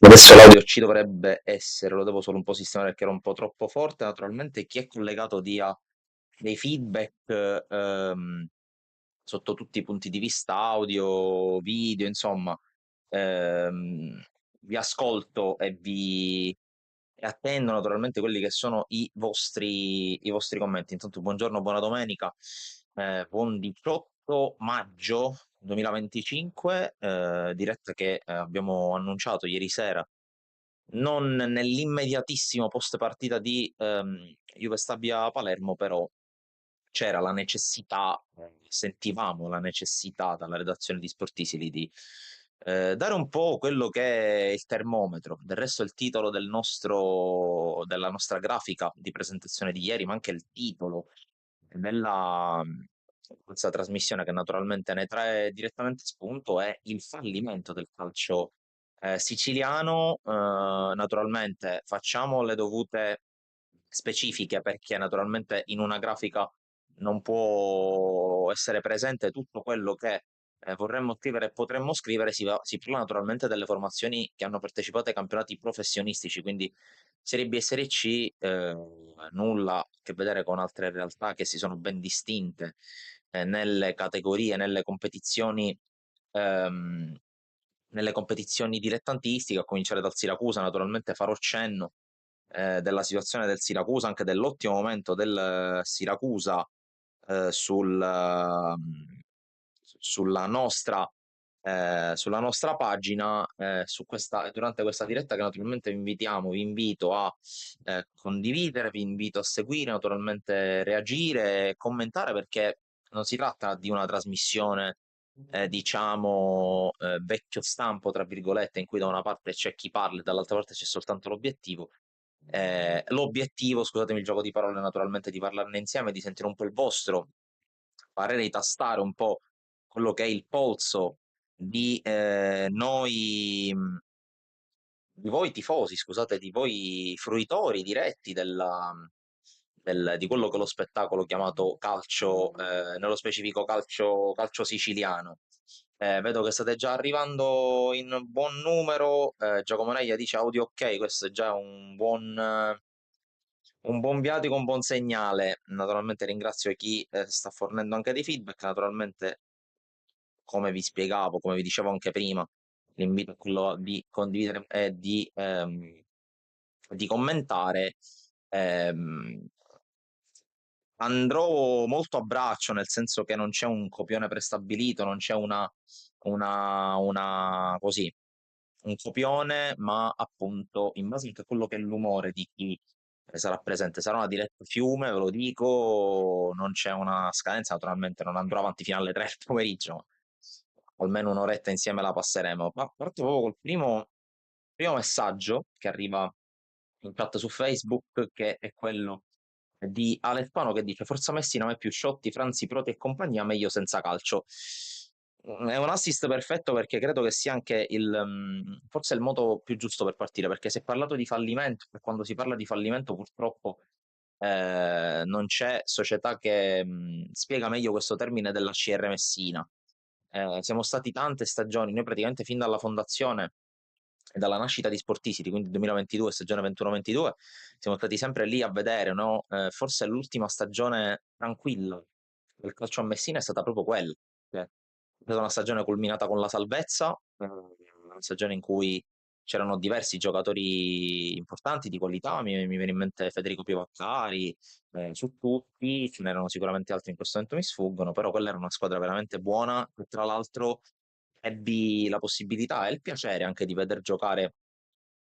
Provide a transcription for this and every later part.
Adesso l'audio ci dovrebbe essere, lo devo solo un po' sistemare perché era un po' troppo forte. Naturalmente chi è collegato dia dei feedback sotto tutti i punti di vista audio, video, insomma. Ehm, Vi ascolto e attendo naturalmente quelli che sono i vostri commenti. Intanto buongiorno, buona domenica, buon 18 maggio 2025, diretta che abbiamo annunciato ieri sera, non nell'immediatissimo post partita di Juve Stabia Palermo, però c'era la necessità, sentivamo la necessità dalla redazione di Sportisili di dare un po' quello che è il termometro. Del resto il titolo della nostra grafica di presentazione di ieri, ma anche il titolo della questa trasmissione che naturalmente ne trae direttamente spunto è il fallimento del calcio siciliano. Naturalmente facciamo le dovute specifiche perché naturalmente in una grafica non può essere presente tutto quello che vorremmo scrivere e potremmo scrivere. Si parla naturalmente delle formazioni che hanno partecipato ai campionati professionistici, quindi Serie B e Serie C, nulla a che vedere con altre realtà che si sono ben distinte nelle categorie, ehm, nelle competizioni dilettantistiche, a cominciare dal Siracusa. Naturalmente farò cenno della situazione del Siracusa, anche dell'ottimo momento del Siracusa sulla nostra pagina, durante questa diretta che naturalmente vi invito a condividere, vi invito a seguire, naturalmente reagire e commentare, perché non si tratta di una trasmissione diciamo vecchio stampo, tra virgolette, in cui da una parte c'è chi parla e dall'altra parte c'è soltanto l'obiettivo. L'obiettivo, scusatemi il gioco di parole, naturalmente, di parlarne insieme, di sentire un po' il vostro parere, di tastare un po' quello che è il polso di di voi tifosi, scusate, di voi fruitori diretti di quello che è lo spettacolo chiamato calcio, nello specifico calcio siciliano. Vedo che state già arrivando in buon numero. Giacomo Neglia dice audio ok, questo è già un buon viatico, un buon segnale. Naturalmente ringrazio chi sta fornendo anche dei feedback. Naturalmente, come vi spiegavo, come vi dicevo anche prima, l'invito è quello di condividere e di commentare. Ehm, Andrò molto a braccio, nel senso che non c'è un copione prestabilito, non c'è così, un copione, ma appunto in base anche a quello che è l'umore di chi sarà presente. Sarà una diretta fiume, ve lo dico, non c'è una scadenza, naturalmente non andrò avanti fino alle 3 del pomeriggio, ma almeno un'oretta insieme la passeremo. Ma parto proprio col primo messaggio che arriva in chat su Facebook, che è quello di Alessano, che dice Forza Messi non è più Sciotti, Franzi, Proti e compagnia, meglio senza calcio. È un assist perfetto, perché credo che sia anche forse il modo più giusto per partire, perché si è parlato di fallimento e quando si parla di fallimento purtroppo non c'è società che spiega meglio questo termine della CR Messina. Siamo stati tante stagioni, noi praticamente fin dalla fondazione e dalla nascita di Sportisiti, quindi 2022, stagione 21-22, siamo stati sempre lì a vedere, no? Forse l'ultima stagione tranquilla del calcio a Messina è stata proprio quella. Cioè, è stata una stagione culminata con la salvezza, una stagione in cui c'erano diversi giocatori importanti di qualità. Mi viene in mente Federico Pivaccari, su tutti, ce n'erano sicuramente altri in questo momento mi sfuggono, però quella era una squadra veramente buona, e tra l'altro ebbi la possibilità e il piacere anche di veder giocare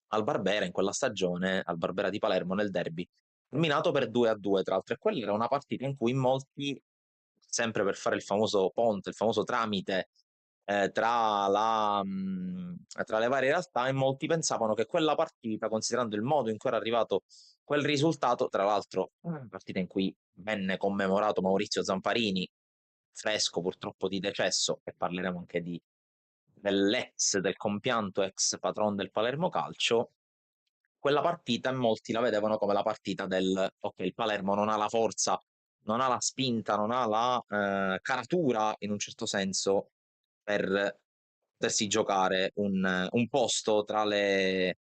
al Barbera in quella stagione, al Barbera di Palermo nel derby, terminato per 2-2 tra l'altro, e quella era una partita in cui molti, sempre per fare il famoso ponte, il famoso tramite tra le varie realtà, e molti pensavano che quella partita, considerando il modo in cui era arrivato quel risultato, tra l'altro una partita in cui venne commemorato Maurizio Zamparini, fresco purtroppo di decesso, e parleremo anche del compianto ex patron del Palermo Calcio. Quella partita molti la vedevano come la partita ok, il Palermo non ha la forza, non ha la spinta, non ha la caratura in un certo senso per potersi giocare un posto tra le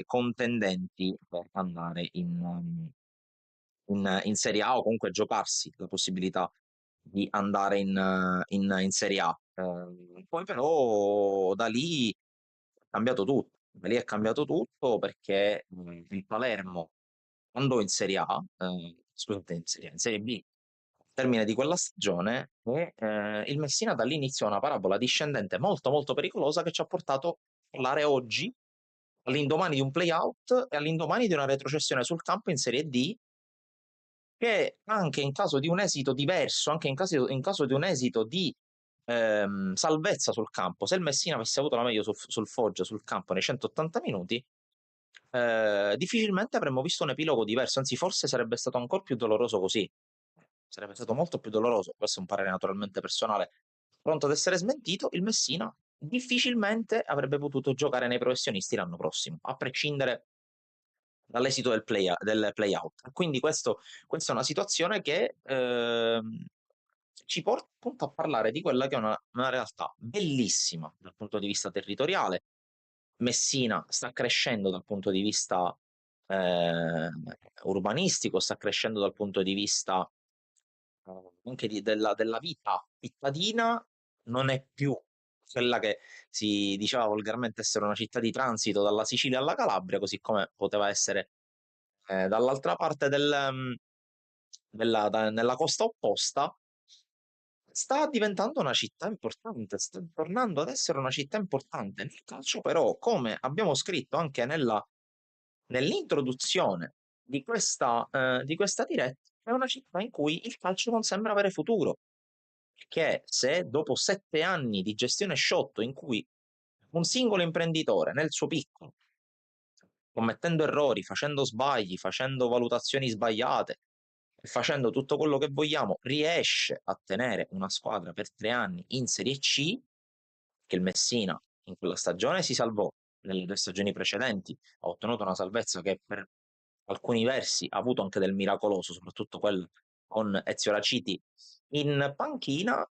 contendenti per andare in Serie A o comunque giocarsi la possibilità di andare in Serie A. Poi però da lì è cambiato tutto. Da lì è cambiato tutto perché il Palermo andò in Serie A, scusate, in Serie B, al termine di quella stagione, e il Messina da lì iniziò una parabola discendente molto molto pericolosa che ci ha portato a parlare oggi, all'indomani di un play-out e all'indomani di una retrocessione sul campo in Serie D, che anche in caso di un esito diverso, anche in caso di un esito di salvezza sul campo, se il Messina avesse avuto la meglio sul Foggia, sul campo nei 180 minuti, difficilmente avremmo visto un epilogo diverso, anzi forse sarebbe stato ancora più doloroso così. Sarebbe stato molto più doloroso, questo è un parere naturalmente personale, pronto ad essere smentito, il Messina difficilmente avrebbe potuto giocare nei professionisti l'anno prossimo, a prescindere dall'esito del play-out. Quindi questa è una situazione che ci porta appunto a parlare di quella che è una realtà bellissima dal punto di vista territoriale. Messina sta crescendo dal punto di vista eh, urbanistico, sta crescendo dal punto di vista anche della vita cittadina, non è più quella che si diceva volgarmente essere una città di transito dalla Sicilia alla Calabria, così come poteva essere dall'altra parte nella costa opposta. Sta diventando una città importante, sta tornando ad essere una città importante nel calcio, però, come abbiamo scritto anche nell'introduzione di questa diretta, è una città in cui il calcio non sembra avere futuro. Perché se dopo 7 anni di gestione sciotto, in cui un singolo imprenditore nel suo piccolo, commettendo errori, facendo sbagli, facendo valutazioni sbagliate e facendo tutto quello che vogliamo, riesce a tenere una squadra per 3 anni in Serie C, che il Messina in quella stagione si salvò, nelle 2 stagioni precedenti ha ottenuto una salvezza che per alcuni versi ha avuto anche del miracoloso, soprattutto quella con Ezio Raciti in panchina.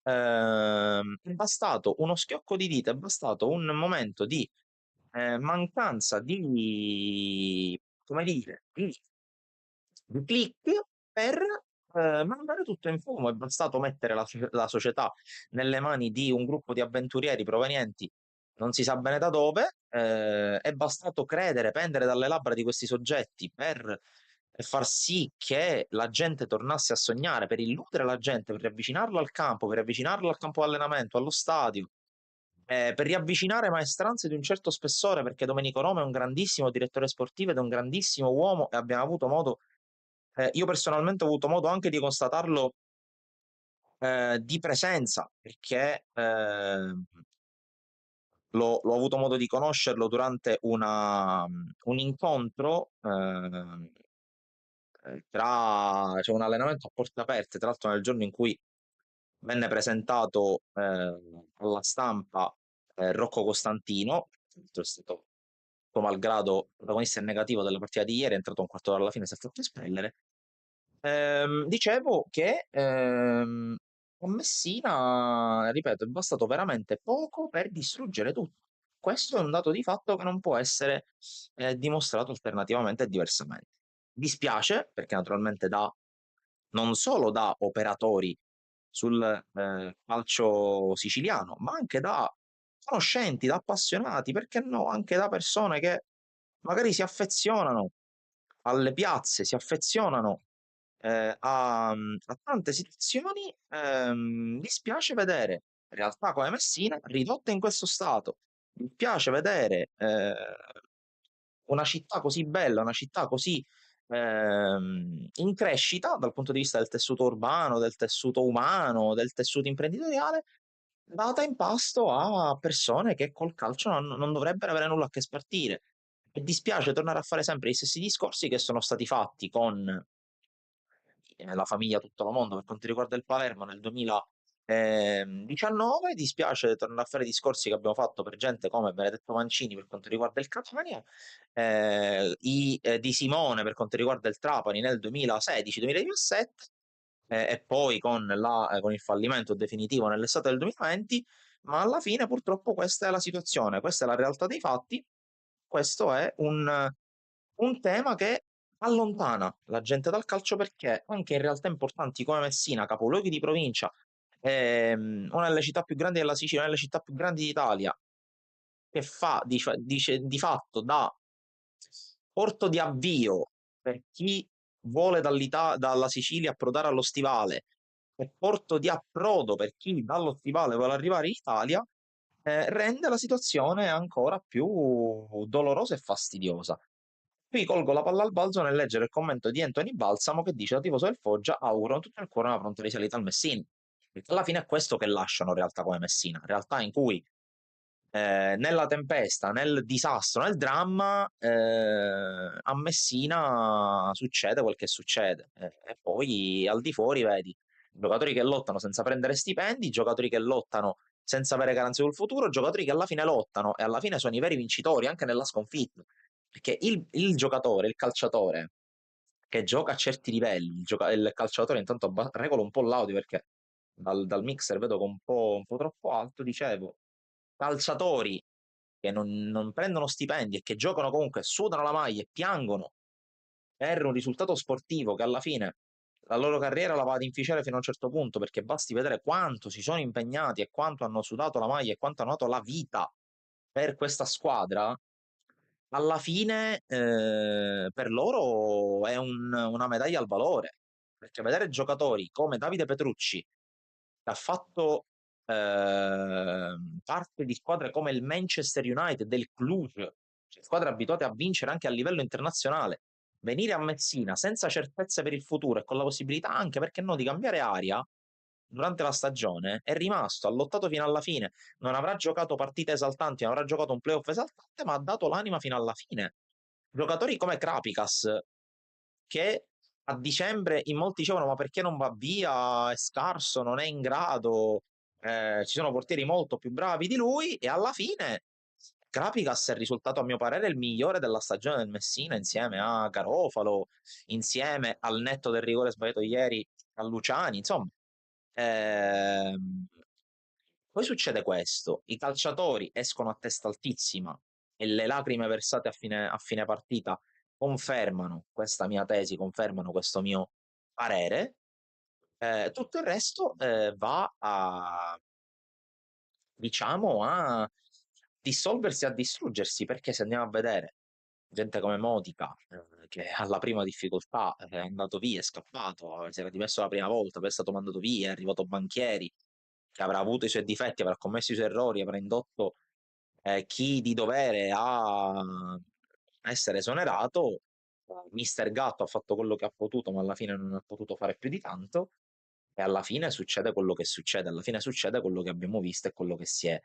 È bastato uno schiocco di dita, è bastato un momento di mancanza di, come dire, di click per mandare tutto in fumo. È bastato mettere la società nelle mani di un gruppo di avventurieri provenienti non si sa bene da dove, è bastato credere, pendere dalle labbra di questi soggetti per far sì che la gente tornasse a sognare, per illudere la gente, per riavvicinarlo al campo, per riavvicinarlo al campo di allenamento, allo stadio, per riavvicinare maestranze di un certo spessore, perché Domenico Roma è un grandissimo direttore sportivo ed è un grandissimo uomo e abbiamo avuto modo, io personalmente ho avuto modo anche di constatarlo di presenza, perché l'ho avuto modo di conoscerlo durante un incontro cioè un allenamento a porte aperte, tra l'altro nel giorno in cui venne presentato alla stampa Rocco Costantino, che è stato suo malgrado protagonista in negativo della partita di ieri, è entrato un quarto d'ora alla fine, si è fatto espellere. Dicevo che a Messina, ripeto, è bastato veramente poco per distruggere tutto. Questo è un dato di fatto che non può essere dimostrato alternativamente e diversamente. Dispiace perché naturalmente non solo da operatori sul calcio siciliano, ma anche da conoscenti, da appassionati, perché no, anche da persone che magari si affezionano alle piazze, si affezionano a tante situazioni, dispiace vedere realtà come Messina ridotte in questo stato. Mi piace vedere una città così bella, una città così in crescita dal punto di vista del tessuto urbano, del tessuto umano, del tessuto imprenditoriale, data in pasto a persone che col calcio non dovrebbero avere nulla a che spartire. E dispiace tornare a fare sempre gli stessi discorsi che sono stati fatti con la famiglia Tutto lo Mondo per quanto riguarda il Palermo nel 2019. Dispiace tornare a fare discorsi che abbiamo fatto per gente come Benedetto Mancini per quanto riguarda il Catania, di Simone per quanto riguarda il Trapani nel 2016-2017. e poi con il fallimento definitivo nell'estate del 2020, ma alla fine purtroppo questa è la situazione, questa è la realtà dei fatti, questo è un tema che allontana la gente dal calcio perché anche in realtà importanti come Messina, capoluoghi di provincia, una delle città più grandi della Sicilia, una delle città più grandi d'Italia, che fa di fatto da porto di avvio per chi vuole dalla Sicilia approdare allo Stivale e porto di approdo per chi dallo Stivale vuole arrivare in Italia, rende la situazione ancora più dolorosa e fastidiosa. Qui colgo la palla al balzo nel leggere il commento di Anthony Balsamo che dice: da tifoso del Foggia auguro con tutto il cuore una pronta risalita al Messina. Perché alla fine è questo che lasciano realtà come Messina, realtà in cui nella tempesta, nel disastro, nel dramma, a Messina succede quel che succede. E poi al di fuori, vedi, giocatori che lottano senza prendere stipendi, giocatori che lottano senza avere garanzie sul futuro, giocatori che alla fine lottano e alla fine sono i veri vincitori anche nella sconfitta. Perché il giocatore, il calciatore che gioca a certi livelli, il calciatore intanto regolo un po' l'audio perché dal mixer vedo che è un po' troppo alto, dicevo, calciatori che non prendono stipendi e che giocano comunque, sudano la maglia e piangono per un risultato sportivo che alla fine la loro carriera la va ad inficiare fino a un certo punto, perché basti vedere quanto si sono impegnati e quanto hanno sudato la maglia e quanto hanno dato la vita per questa squadra, alla fine per loro è una medaglia al valore, perché vedere giocatori come Davide Petrucci, che ha fatto parte di squadre come il Manchester United, del Cluj, cioè squadre abituate a vincere anche a livello internazionale, venire a Messina senza certezze per il futuro e con la possibilità anche, perché no, di cambiare aria durante la stagione, è rimasto, ha lottato fino alla fine, non avrà giocato partite esaltanti, non avrà giocato un playoff esaltante, ma ha dato l'anima fino alla fine. Giocatori come Krapikas, che a dicembre in molti dicevano ma perché non va via, è scarso, non è in grado, ci sono portieri molto più bravi di lui e alla fine Krapikas è risultato a mio parere il migliore della stagione del Messina insieme a Garofalo, insieme al netto del rigore sbagliato ieri a Luciani, insomma. Ehm, Poi succede questo, i calciatori escono a testa altissima e le lacrime versate a fine partita confermano questa mia tesi, confermano questo mio parere. Tutto il resto va a, diciamo, a dissolversi, a distruggersi, perché se andiamo a vedere gente come Modica, che alla prima difficoltà è andato via, è scappato, si era dimesso la prima volta, poi è stato mandato via, è arrivato Banchieri, che avrà avuto i suoi difetti, avrà commesso i suoi errori, avrà indotto chi di dovere a essere esonerato. Mister Gatto ha fatto quello che ha potuto, ma alla fine non ha potuto fare più di tanto. E alla fine succede quello che succede, alla fine succede quello che abbiamo visto e quello che si è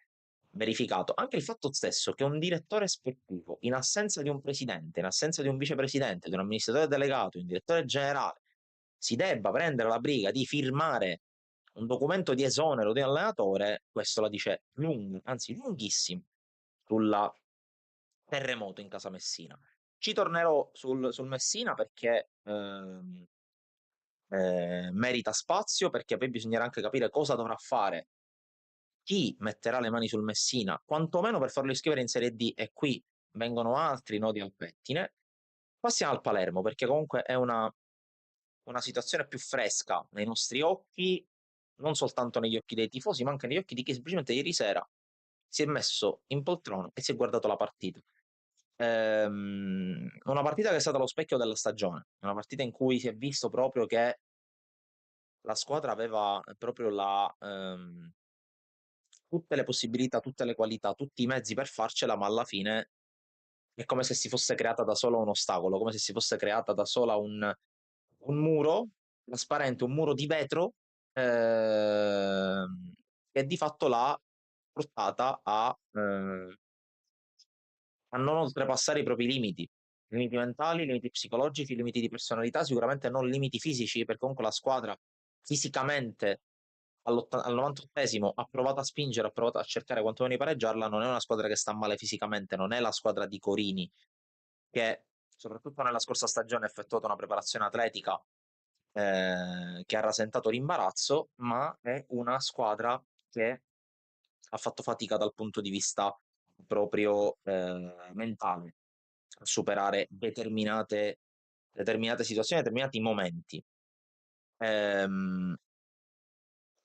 verificato. Anche il fatto stesso che un direttore sportivo, in assenza di un presidente, in assenza di un vicepresidente, di un amministratore delegato, di un direttore generale, si debba prendere la briga di firmare un documento di esonero di un allenatore, questo la dice lunga, anzi lunghissimo, sul terremoto in casa Messina. Ci tornerò sul Messina perché merita spazio, perché poi bisognerà anche capire cosa dovrà fare chi metterà le mani sul Messina, quantomeno per farlo iscrivere in Serie D, e qui vengono altri nodi al pettine. Passiamo al Palermo, perché comunque è una situazione più fresca nei nostri occhi, non soltanto negli occhi dei tifosi, ma anche negli occhi di chi semplicemente ieri sera si è messo in poltrona e si è guardato la partita. Una partita che è stata lo specchio della stagione, una partita in cui si è visto proprio che la squadra aveva proprio tutte le possibilità, tutte le qualità, tutti i mezzi per farcela, ma alla fine è come se si fosse creata da sola un ostacolo, come se si fosse creata da sola un muro trasparente, un muro di vetro che di fatto l'ha portata a non oltrepassare i propri limiti mentali, limiti psicologici, limiti di personalità, sicuramente non limiti fisici, perché comunque la squadra fisicamente al 98esimo ha provato a spingere, ha provato a cercare quantomeno di pareggiarla, non è una squadra che sta male fisicamente, non è la squadra di Corini, che soprattutto nella scorsa stagione ha effettuato una preparazione atletica che ha rasentato l'imbarazzo, ma è una squadra che ha fatto fatica dal punto di vista proprio mentale a superare determinate situazioni, determinati momenti. Ehm,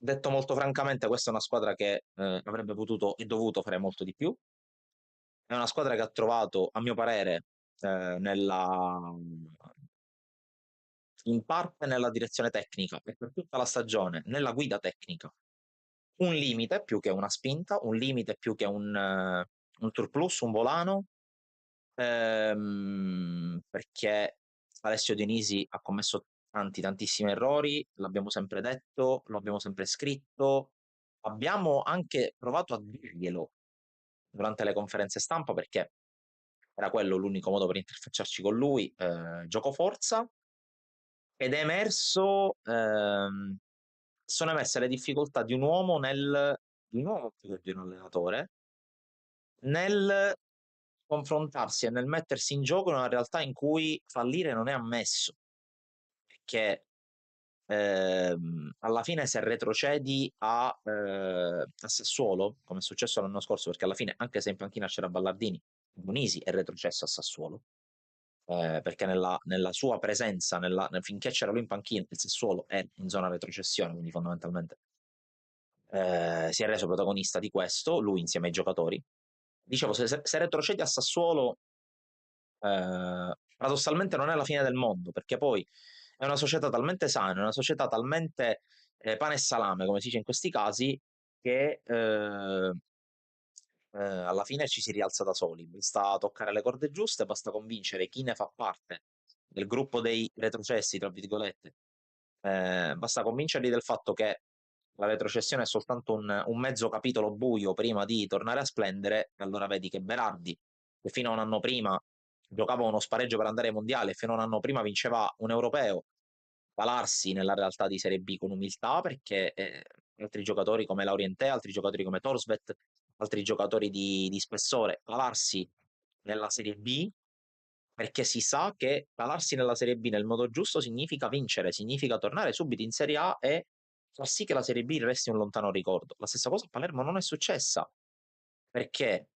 Detto molto francamente, questa è una squadra che avrebbe potuto e dovuto fare molto di più. È una squadra che ha trovato, a mio parere, in parte nella direzione tecnica e per tutta la stagione, nella guida tecnica, un limite più che una spinta, un limite più che un surplus, un volano, perché Alessio Dionisi ha commesso tantissimi errori, l'abbiamo sempre detto, lo abbiamo sempre scritto, abbiamo anche provato a dirglielo durante le conferenze stampa perché era quello l'unico modo per interfacciarci con lui, gioco forza, ed è emerso, sono emerse le difficoltà di un uomo di un uomo più che di un allenatore, nel confrontarsi e nel mettersi in gioco in una realtà in cui fallire non è ammesso, perché alla fine se retrocedi a Sassuolo, come è successo l'anno scorso, perché alla fine, anche se in panchina c'era Ballardini, Bonisi è retrocesso a Sassuolo, perché nella sua presenza, finché c'era lui in panchina, il Sassuolo è in zona retrocessione, quindi fondamentalmente si è reso protagonista di questo, lui insieme ai giocatori. Dicevo, se retrocedi a Sassuolo, paradossalmente non è la fine del mondo, perché poi è una società talmente sana, è una società talmente pane e salame, come si dice in questi casi, che alla fine ci si rialza da soli. Basta toccare le corde giuste, basta convincere chi ne fa parte del gruppo dei retrocessi, tra virgolette. Basta convincerli del fatto che la retrocessione è soltanto un mezzo capitolo buio prima di tornare a splendere, e allora vedi che Berardi, che fino a un anno prima giocava uno spareggio per andare ai mondiali e fino a un anno prima vinceva un europeo, calarsi nella realtà di Serie B con umiltà, perché altri giocatori come Laurientè, altri giocatori come Torsvet, altri giocatori di spessore, calarsi nella Serie B, perché si sa che calarsi nella Serie B nel modo giusto significa vincere, significa tornare subito in Serie A e far sì che la Serie B resti un lontano ricordo. La stessa cosa a Palermo non è successa, perché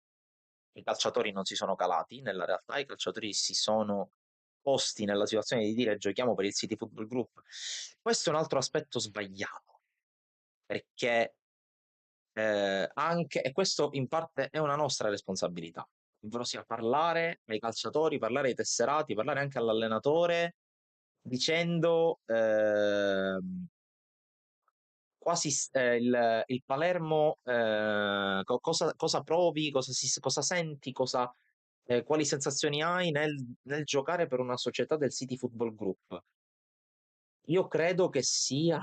i calciatori non si sono calati, nella realtà i calciatori si sono posti nella situazione di dire giochiamo per il City Football Group. Questo è un altro aspetto sbagliato, perché anche, e questo in parte è una nostra responsabilità, ovvero sia parlare ai calciatori, parlare ai tesserati, parlare anche all'allenatore, dicendo quasi il Palermo, cosa provi, cosa senti, quali sensazioni hai nel giocare per una società del City Football Group. Io credo che sia,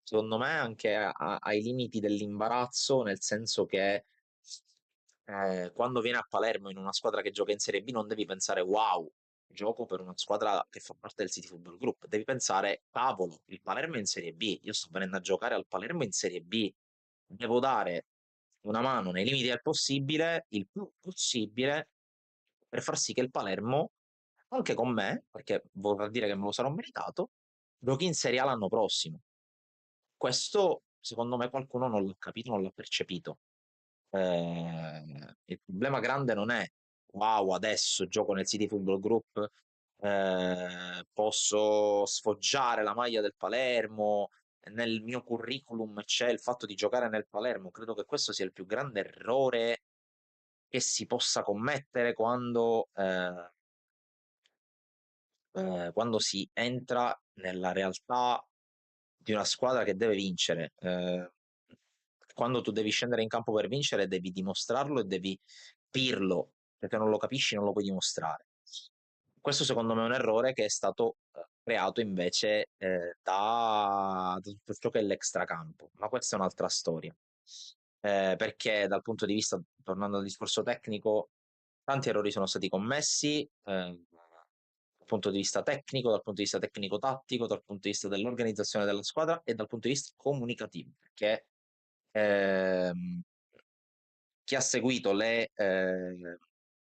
secondo me, anche ai limiti dell'imbarazzo, nel senso che quando vieni a Palermo in una squadra che gioca in Serie B non devi pensare wow, gioco per una squadra che fa parte del City Football Group, devi pensare cavolo, il Palermo è in Serie B, io sto venendo a giocare al Palermo in Serie B, devo dare una mano nei limiti del possibile, il più possibile, per far sì che il Palermo, anche con me, perché vorrà dire che me lo sarò meritato, giochi in Serie A l'anno prossimo. Questo, secondo me, qualcuno non l'ha capito, non l'ha percepito. Il problema grande non è wow, adesso gioco nel City Football Group, posso sfoggiare la maglia del Palermo, nel mio curriculum c'è il fatto di giocare nel Palermo. Credo che questo sia il più grande errore che si possa commettere quando si entra nella realtà di una squadra che deve vincere. Quando tu devi scendere in campo per vincere, devi dimostrarlo e devi capirlo, perché non lo capisci, non lo puoi dimostrare. Questo secondo me è un errore che è stato creato invece da tutto ciò che è l'extracampo, ma questa è un'altra storia. Perché dal punto di vista, tornando al discorso tecnico, tanti errori sono stati commessi, dal punto di vista tecnico, dal punto di vista tecnico-tattico, dal punto di vista dell'organizzazione della squadra e dal punto di vista comunicativo, perché ehm, chi ha seguito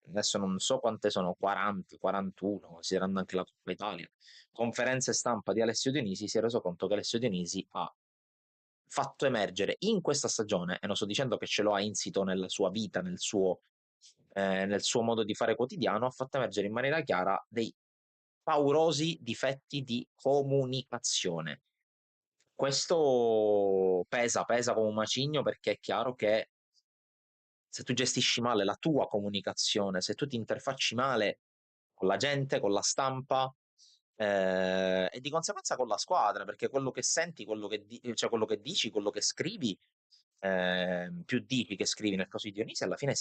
adesso non so quante sono, 40, 41, considerando anche la Coppa Italia, conferenze stampa di Alessio Dionisi, si è reso conto che Alessio Dionisi ha fatto emergere in questa stagione, e non sto dicendo che ce lo ha insito nella sua vita, nel suo modo di fare quotidiano, ha fatto emergere in maniera chiara dei paurosi difetti di comunicazione. Questo pesa come un macigno, perché è chiaro che se tu gestisci male la tua comunicazione, se tu ti interfacci male con la gente, con la stampa, e di conseguenza con la squadra, perché quello che senti, cioè quello che dici, quello che scrivi, più dici che scrivi nel caso di Dionisi, alla fine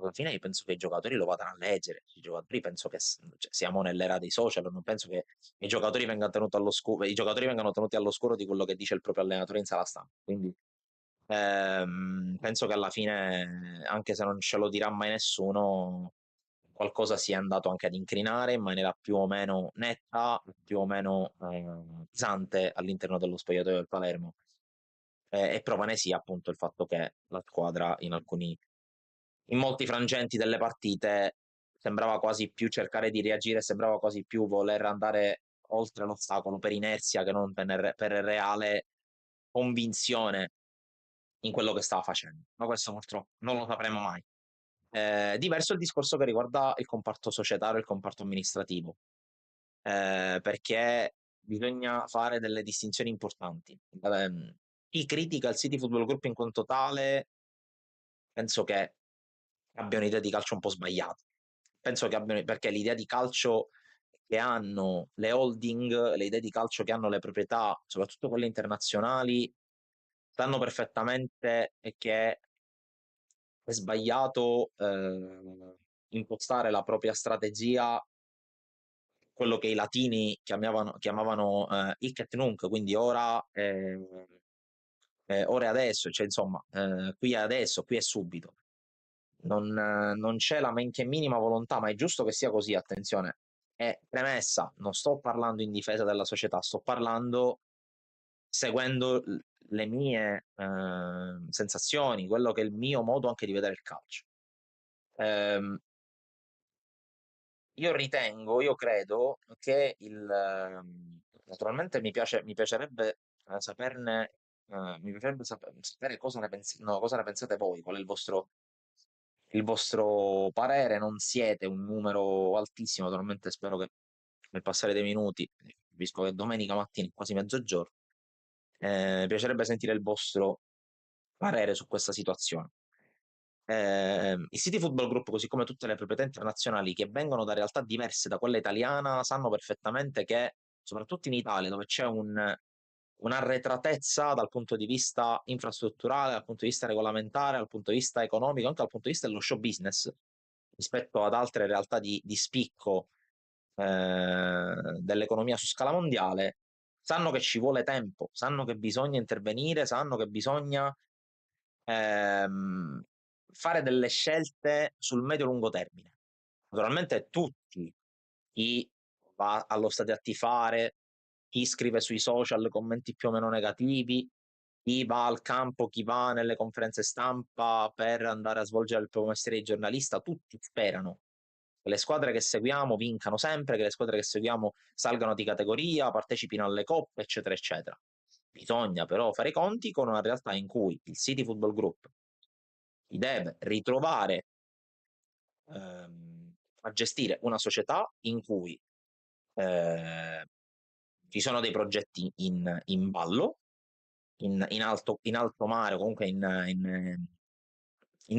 alla fine io penso che i giocatori lo vadano a leggere, i giocatori penso che cioè, siamo nell'era dei social, non penso che i giocatori vengano tenuti all'oscuro di quello che dice il proprio allenatore in sala stampa, quindi penso che alla fine, anche se non ce lo dirà mai nessuno, qualcosa sia andato anche ad incrinare in maniera più o meno netta, più o meno pesante all'interno dello spogliatoio del Palermo. E prova ne sia appunto il fatto che la squadra in molti frangenti delle partite sembrava quasi più cercare di reagire, sembrava quasi più voler andare oltre l'ostacolo per inerzia che non per reale convinzione in quello che stava facendo. Ma questo purtroppo non lo sapremo mai. Diverso il discorso che riguarda il comparto societario e il comparto amministrativo, perché bisogna fare delle distinzioni importanti. Chi critica il City Football Group in quanto tale, penso che abbia un'idea di calcio un po' sbagliata. Penso che abbiano, perché l'idea di calcio che hanno le holding, le idee di calcio che hanno le proprietà, soprattutto quelle internazionali, sanno perfettamente che è sbagliato impostare la propria strategia, quello che i latini chiamavano hic et nunc, quindi ora e adesso, cioè insomma, qui e adesso, qui e subito. Non c'è la men che minima volontà, ma è giusto che sia così, attenzione. È premessa, non sto parlando in difesa della società, sto parlando seguendo le mie sensazioni, quello che è il mio modo anche di vedere il calcio. Ehm, io credo che naturalmente mi piacerebbe saperne, mi piacerebbe sapere no, cosa ne pensate voi, qual è il vostro parere. Non siete un numero altissimo, naturalmente spero che nel passare dei minuti, visto che domenica mattina è quasi mezzogiorno, mi piacerebbe sentire il vostro parere su questa situazione. Il City Football Group, così come tutte le proprietà internazionali che vengono da realtà diverse da quella italiana, sanno perfettamente che, soprattutto in Italia, dove c'è un'arretratezza dal punto di vista infrastrutturale, dal punto di vista regolamentare, dal punto di vista economico, anche dal punto di vista dello show business, rispetto ad altre realtà di spicco dell'economia su scala mondiale, sanno che ci vuole tempo, sanno che bisogna intervenire, sanno che bisogna ehm, fare delle scelte sul medio-lungo termine. Naturalmente tutti, chi va allo stadio a tifare, chi scrive sui social commenti più o meno negativi, chi va al campo, chi va nelle conferenze stampa per andare a svolgere il proprio mestiere di giornalista, tutti sperano che le squadre che seguiamo vincano sempre, che le squadre che seguiamo salgano di categoria, partecipino alle coppe, eccetera, eccetera. Bisogna però fare i conti con una realtà in cui il City Football Group deve ritrovare a gestire una società in cui eh, ci sono dei progetti in ballo, in alto mare, o comunque in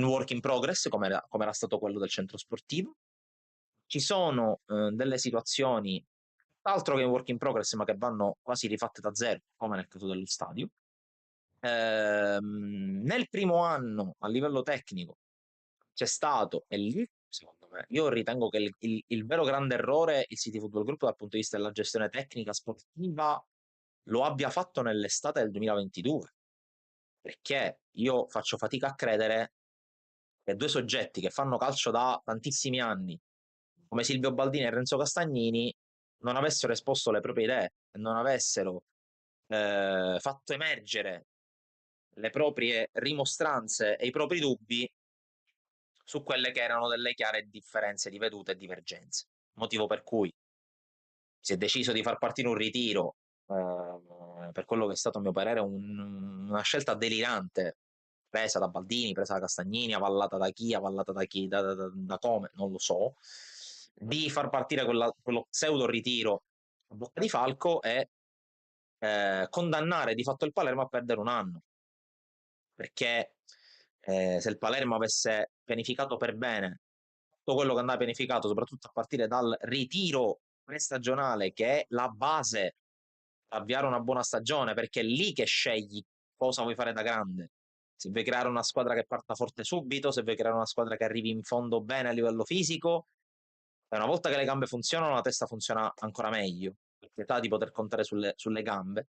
work in progress, come era stato quello del centro sportivo. Ci sono delle situazioni, altro che in work in progress, ma che vanno quasi rifatte da zero, come nel caso dello stadio. Nel primo anno, a livello tecnico, c'è stato, e lì, secondo me, io ritengo che il vero grande errore il City Football Group dal punto di vista della gestione tecnica sportiva lo abbia fatto nell'estate del 2022, perché io faccio fatica a credere che due soggetti che fanno calcio da tantissimi anni, come Silvio Baldini e Renzo Castagnini, non avessero esposto le proprie idee e non avessero fatto emergere le proprie rimostranze e i propri dubbi su quelle che erano delle chiare differenze di vedute e divergenze. Motivo per cui si è deciso di far partire un ritiro, per quello che è stato a mio parere una scelta delirante, presa da Baldini, presa da Castagnini, avallata da chi, avallata da chi, da come, non lo so, di far partire quello pseudo ritiro a bocca di falco e condannare di fatto il Palermo a perdere un anno, perché se il Palermo avesse pianificato per bene tutto quello che andava pianificato, soprattutto a partire dal ritiro prestagionale, che è la base per avviare una buona stagione, perché è lì che scegli cosa vuoi fare da grande. Se vuoi creare una squadra che parta forte subito, se vuoi creare una squadra che arrivi in fondo bene a livello fisico, e una volta che le gambe funzionano, la testa funziona ancora meglio, perché sa di poter contare sulle gambe.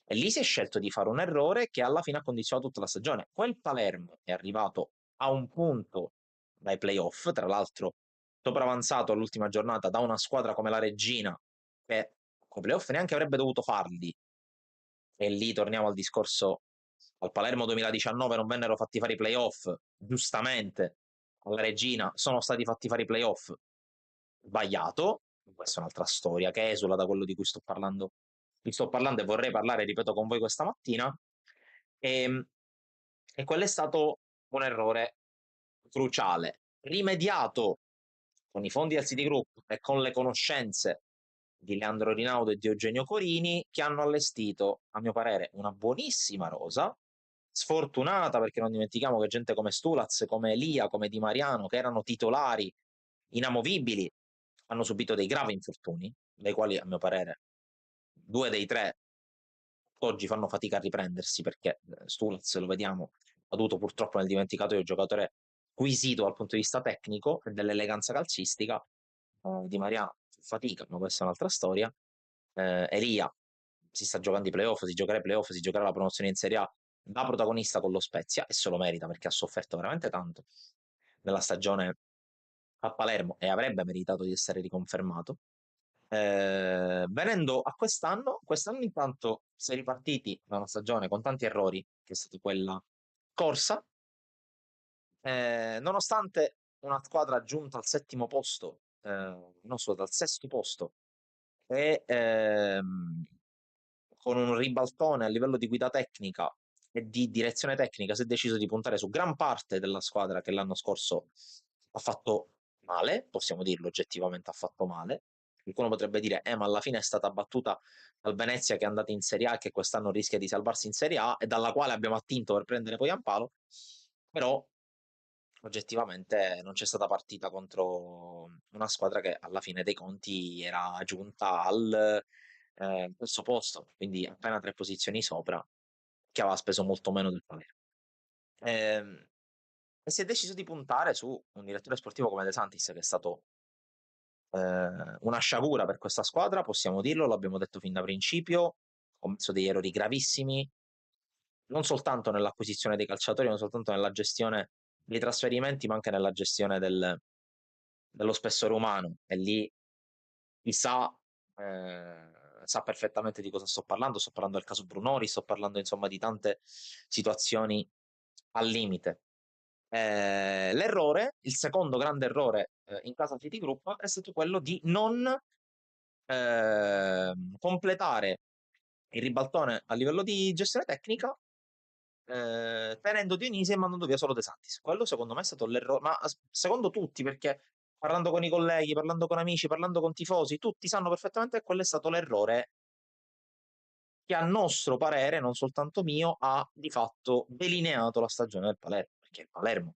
E lì si è scelto di fare un errore che alla fine ha condizionato tutta la stagione. Quel Palermo è arrivato a un punto dai playoff, tra l'altro sopravanzato all'ultima giornata da una squadra come la Regina, che con i playoff neanche avrebbe dovuto farli. E lì torniamo al discorso, al Palermo 2019 non vennero fatti fare i playoff, giustamente, alla Regina sono stati fatti fare i playoff, sbagliato, questa è un'altra storia che esula da quello di cui sto parlando. Vi sto parlando e vorrei parlare, ripeto, con voi questa mattina. E, e quello è stato un errore cruciale, rimediato con i fondi del Citigroup e con le conoscenze di Leandro Rinaudo e di Eugenio Corini, che hanno allestito, a mio parere, una buonissima rosa, sfortunata perché non dimentichiamo che gente come Stulaz, come Elia, come Di Mariano, che erano titolari inamovibili, hanno subito dei gravi infortuni, dai quali, a mio parere, due dei tre oggi fanno fatica a riprendersi, perché Stulaz, lo vediamo, ha dovuto purtroppo nel dimenticatoio un giocatore squisito dal punto di vista tecnico e dell'eleganza calcistica. Di Mariano fatica, ma questa è un'altra storia. Elia si sta giocando i playoff, si giocherà i playoff, si giocherà la promozione in Serie A da protagonista con lo Spezia e se lo merita perché ha sofferto veramente tanto nella stagione a Palermo e avrebbe meritato di essere riconfermato. Venendo a quest'anno intanto si è ripartiti da una stagione con tanti errori, che è stata quella corsa, nonostante una squadra giunta al settimo posto, non solo dal sesto posto, e con un ribaltone a livello di guida tecnica e di direzione tecnica si è deciso di puntare su gran parte della squadra che l'anno scorso ha fatto male, possiamo dirlo oggettivamente ha fatto male. Qualcuno potrebbe dire, ma alla fine è stata battuta dal Venezia che è andata in Serie A e che quest'anno rischia di salvarsi in Serie A e dalla quale abbiamo attinto per prendere poi Ampalo, però oggettivamente non c'è stata partita contro una squadra che alla fine dei conti era giunta al terzo posto, quindi appena 3 posizioni sopra, che aveva speso molto meno del Palermo. Ehm, E si è deciso di puntare su un direttore sportivo come De Santis, che è stato una sciagura per questa squadra, possiamo dirlo, l'abbiamo detto fin da principio, ha commesso degli errori gravissimi, non soltanto nell'acquisizione dei calciatori, non soltanto nella gestione dei trasferimenti, ma anche nella gestione dello spessore umano. E lì chi sa perfettamente di cosa sto parlando del caso Brunori, sto parlando insomma di tante situazioni al limite. L'errore, il secondo grande errore in casa Citigroup è stato quello di non completare il ribaltone a livello di gestione tecnica, tenendo Dionisi e mandando via solo De Santis. Quello secondo me è stato l'errore, ma secondo tutti, perché parlando con i colleghi, parlando con amici, parlando con tifosi, tutti sanno perfettamente che quello è stato l'errore che a nostro parere, non soltanto mio, ha di fatto delineato la stagione del Palermo, perché il Palermo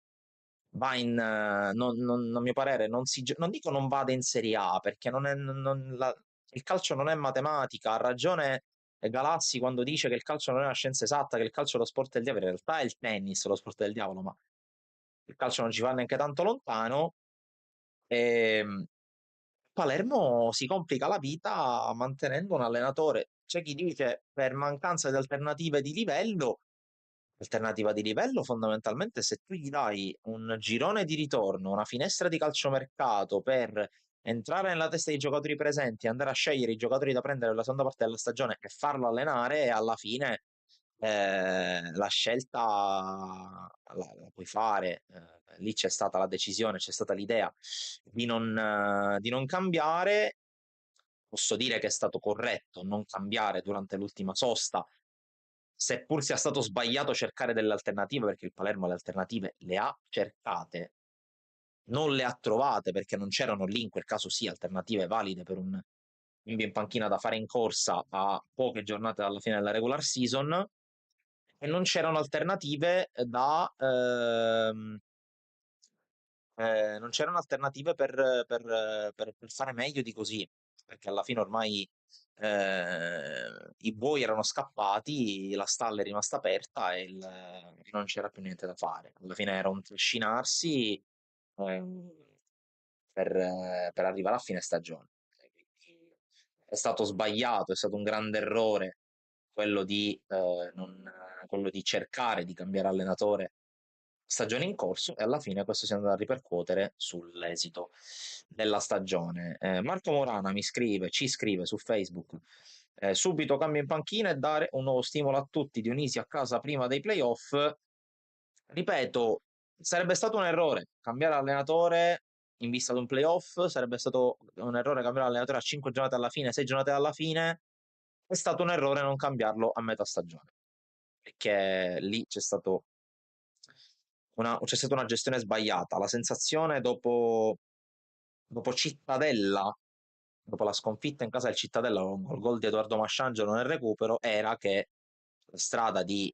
va in, a mio parere, non dico non vada in Serie A, perché il calcio non è matematica, ha ragione Galassi quando dice che il calcio non è una scienza esatta, che il calcio è lo sport del diavolo, in realtà è il tennis lo sport del diavolo, ma il calcio non ci va neanche tanto lontano, e Palermo si complica la vita mantenendo un allenatore. C'è chi dice per mancanza di alternative di livello. Alternativa di livello fondamentalmente se tu gli dai un girone di ritorno, una finestra di calciomercato per entrare nella testa dei giocatori presenti, andare a scegliere i giocatori da prendere nella seconda parte della stagione e farlo allenare, e alla fine la scelta la puoi fare, lì c'è stata la decisione, c'è stata l'idea di non cambiare. Posso dire che è stato corretto non cambiare durante l'ultima sosta, seppur sia stato sbagliato cercare delle alternative, perché il Palermo le alternative le ha cercate, non le ha trovate perché non c'erano lì in quel caso sì alternative valide per un cambio in panchina da fare in corsa a poche giornate dalla fine della regular season, e non c'erano alternative non c'erano alternative per fare meglio di così, perché alla fine ormai i buoi erano scappati, la stalla è rimasta aperta e non c'era più niente da fare. Alla fine era un trascinarsi ehm, per arrivare a fine stagione. È stato sbagliato, è stato un grande errore quello quello di cercare di cambiare allenatore stagione in corso, e alla fine questo si è andato a ripercuotere sull'esito della stagione. Marco Morana ci scrive su Facebook, subito cambio in panchina e dare un nuovo stimolo a tutti, Dionisi a casa prima dei playoff. Ripeto, sarebbe stato un errore cambiare allenatore in vista di un playoff, sarebbe stato un errore cambiare allenatore a 5 giornate alla fine, 6 giornate alla fine, è stato un errore non cambiarlo a metà stagione, perché lì c'è stata una gestione sbagliata. La sensazione dopo Cittadella, dopo la sconfitta in casa del Cittadella con il gol di Edoardo Masciangelo nel recupero, era che la strada di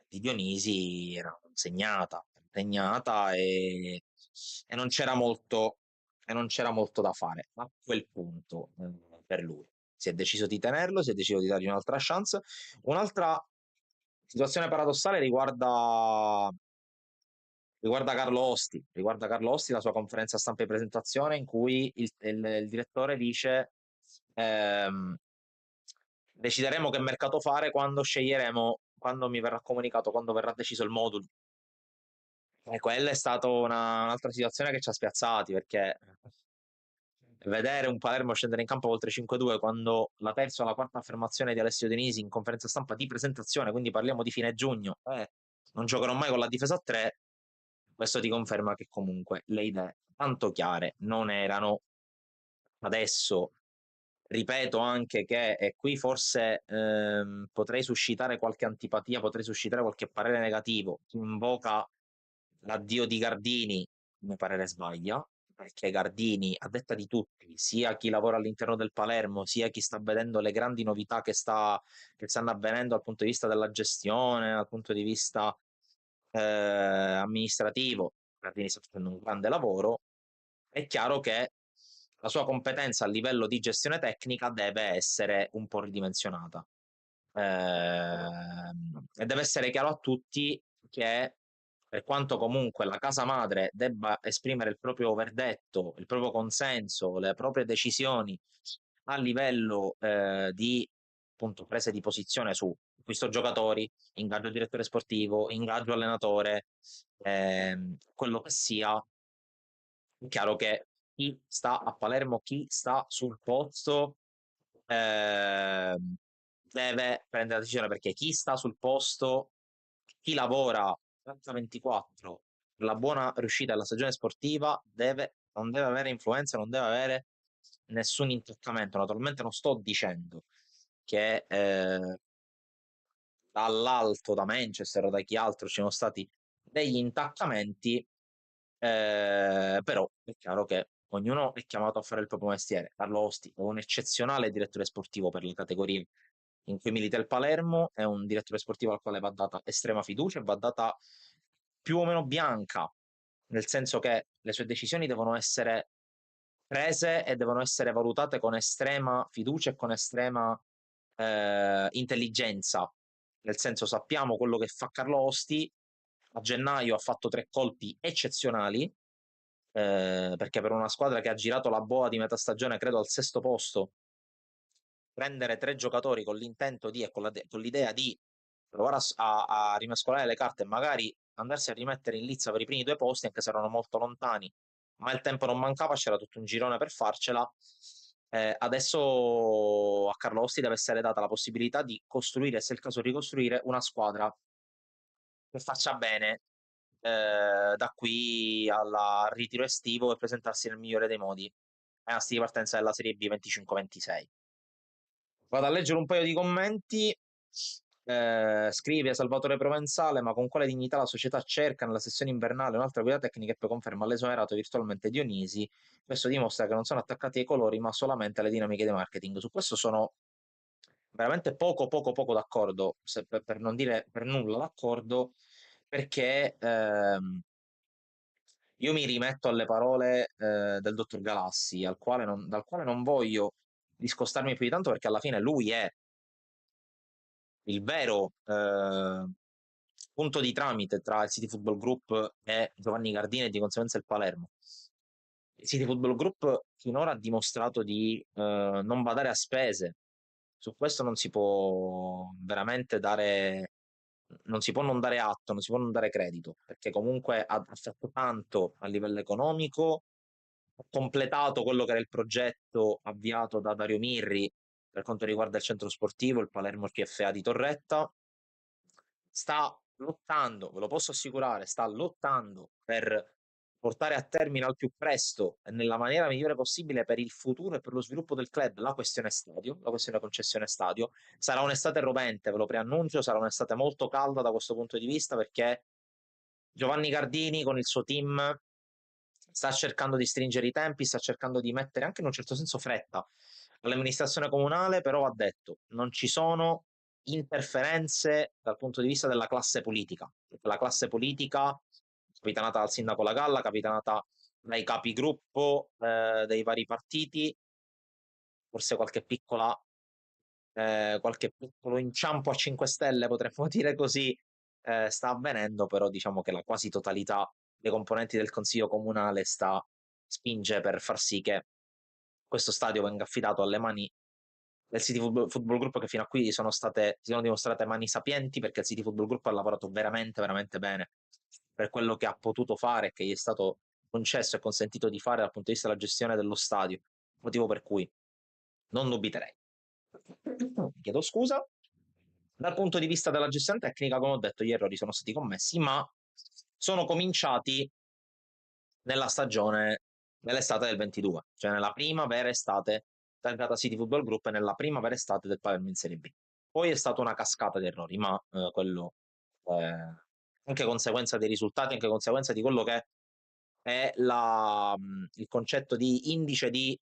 Dionisi era segnata e non c'era molto, e non c'era molto da fare a quel punto per lui. Si è deciso di tenerlo, si è deciso di dargli un'altra chance. Un'altra situazione paradossale riguarda Carlo Osti, la sua conferenza stampa di presentazione in cui il direttore dice ehm, decideremo che mercato fare quando sceglieremo, quando mi verrà comunicato, quando verrà deciso il modulo. E quella è stata un'altra situazione che ci ha spiazzati, perché vedere un Palermo scendere in campo oltre 5-2 quando la terza o la quarta affermazione di Alessio Denisi in conferenza stampa di presentazione, quindi parliamo di fine giugno, non giocherò mai con la difesa a 3, questo ti conferma che comunque le idee tanto chiare non erano. Adesso ripeto anche che, e qui forse potrei suscitare qualche antipatia, potrei suscitare qualche parere negativo, chi invoca l'addio di Gardini, il mio parere sbaglia, perché Gardini, a detta di tutti, sia chi lavora all'interno del Palermo, sia chi sta vedendo le grandi novità che stanno avvenendo dal punto di vista della gestione, dal punto di vista amministrativo, Gardini sta facendo un grande lavoro, è chiaro che la sua competenza a livello di gestione tecnica deve essere un po' ridimensionata. E deve essere chiaro a tutti che, per quanto comunque la casa madre debba esprimere il proprio verdetto, il proprio consenso, le proprie decisioni a livello di appunto prese di posizione su acquisto giocatori, ingaggio direttore sportivo, ingaggio allenatore, quello che sia, è chiaro che chi sta a Palermo, chi sta sul posto, deve prendere la decisione, perché chi sta sul posto, chi lavora H24 per la buona riuscita della stagione sportiva, non deve avere influenza, non deve avere nessun intoccamento. Naturalmente non sto dicendo che dall'alto, da Manchester o da chi altro ci sono stati degli intaccamenti, però è chiaro che ognuno è chiamato a fare il proprio mestiere. Carlo Osti è un eccezionale direttore sportivo per le categorie in cui milita il Palermo, è un direttore sportivo al quale va data estrema fiducia e va data più o meno bianca, nel senso che le sue decisioni devono essere prese e devono essere valutate con estrema fiducia e con estrema intelligenza. Nel senso, sappiamo quello che fa Carlo Osti. A gennaio ha fatto 3 colpi eccezionali, perché per una squadra che ha girato la boa di metà stagione, credo al sesto posto, prendere 3 giocatori con l'intento di e con l'idea di provare a rimescolare le carte e magari andarsi a rimettere in lizza per i primi 2 posti, anche se erano molto lontani, ma il tempo non mancava, c'era tutto un girone per farcela. Adesso a Carlo Ossi deve essere data la possibilità di costruire, se è il caso ricostruire, una squadra che faccia bene da qui al ritiro estivo e presentarsi nel migliore dei modi ai nastri di partenza della Serie B 25-26. Vado a leggere un paio di commenti. Scrive Salvatore Provenzale: ma con quale dignità la società cerca nella sessione invernale un'altra guida tecnica e poi conferma l'esonerato virtualmente Dionisi? Questo dimostra che non sono attaccati ai colori, ma solamente alle dinamiche di marketing. Su questo sono veramente poco d'accordo, per non dire per nulla d'accordo, perché io mi rimetto alle parole del dottor Galassi, dal quale non voglio discostarmi più di tanto, perché alla fine lui è il vero punto di tramite tra il City Football Group e Giovanni Gardini e di conseguenza il Palermo. Il City Football Group finora ha dimostrato di non badare a spese. Su questo non si può veramente dare, non si può non dare atto, non si può non dare credito, perché comunque ha fatto tanto a livello economico, ha completato quello che era il progetto avviato da Dario Mirri per quanto riguarda il centro sportivo, il Palermo CFA di Torretta. Sta lottando, ve lo posso assicurare, sta lottando per portare a termine al più presto e nella maniera migliore possibile per il futuro e per lo sviluppo del club la questione stadio, la questione concessione stadio. Sarà un'estate rovente, ve lo preannuncio, sarà un'estate molto calda da questo punto di vista, perché Giovanni Gardini con il suo team sta cercando di stringere i tempi, sta cercando di mettere anche in un certo senso fretta all'amministrazione comunale, però ha detto non ci sono interferenze dal punto di vista della classe politica. La classe politica, capitanata dal sindaco La Galla, capitanata dai capigruppo dei vari partiti, forse qualche piccolo inciampo a 5 Stelle, potremmo dire così, sta avvenendo, però diciamo che la quasi totalità dei componenti del Consiglio Comunale spinge per far sì che questo stadio venga affidato alle mani del City Football Group, che fino a qui si sono dimostrate mani sapienti, perché il City Football Group ha lavorato veramente bene per quello che ha potuto fare, che gli è stato concesso e consentito di fare dal punto di vista della gestione dello stadio, motivo per cui non dubiterei. Chiedo scusa. Dal punto di vista della gestione tecnica, come ho detto, gli errori sono stati commessi, ma sono cominciati nella stagione nell'estate del 22, cioè nella prima vera estate del Data City Football Group e nella prima vera estate del Palermo in Serie B. Poi è stata una cascata di errori, ma quello anche conseguenza dei risultati, anche conseguenza di quello che è il concetto di indice di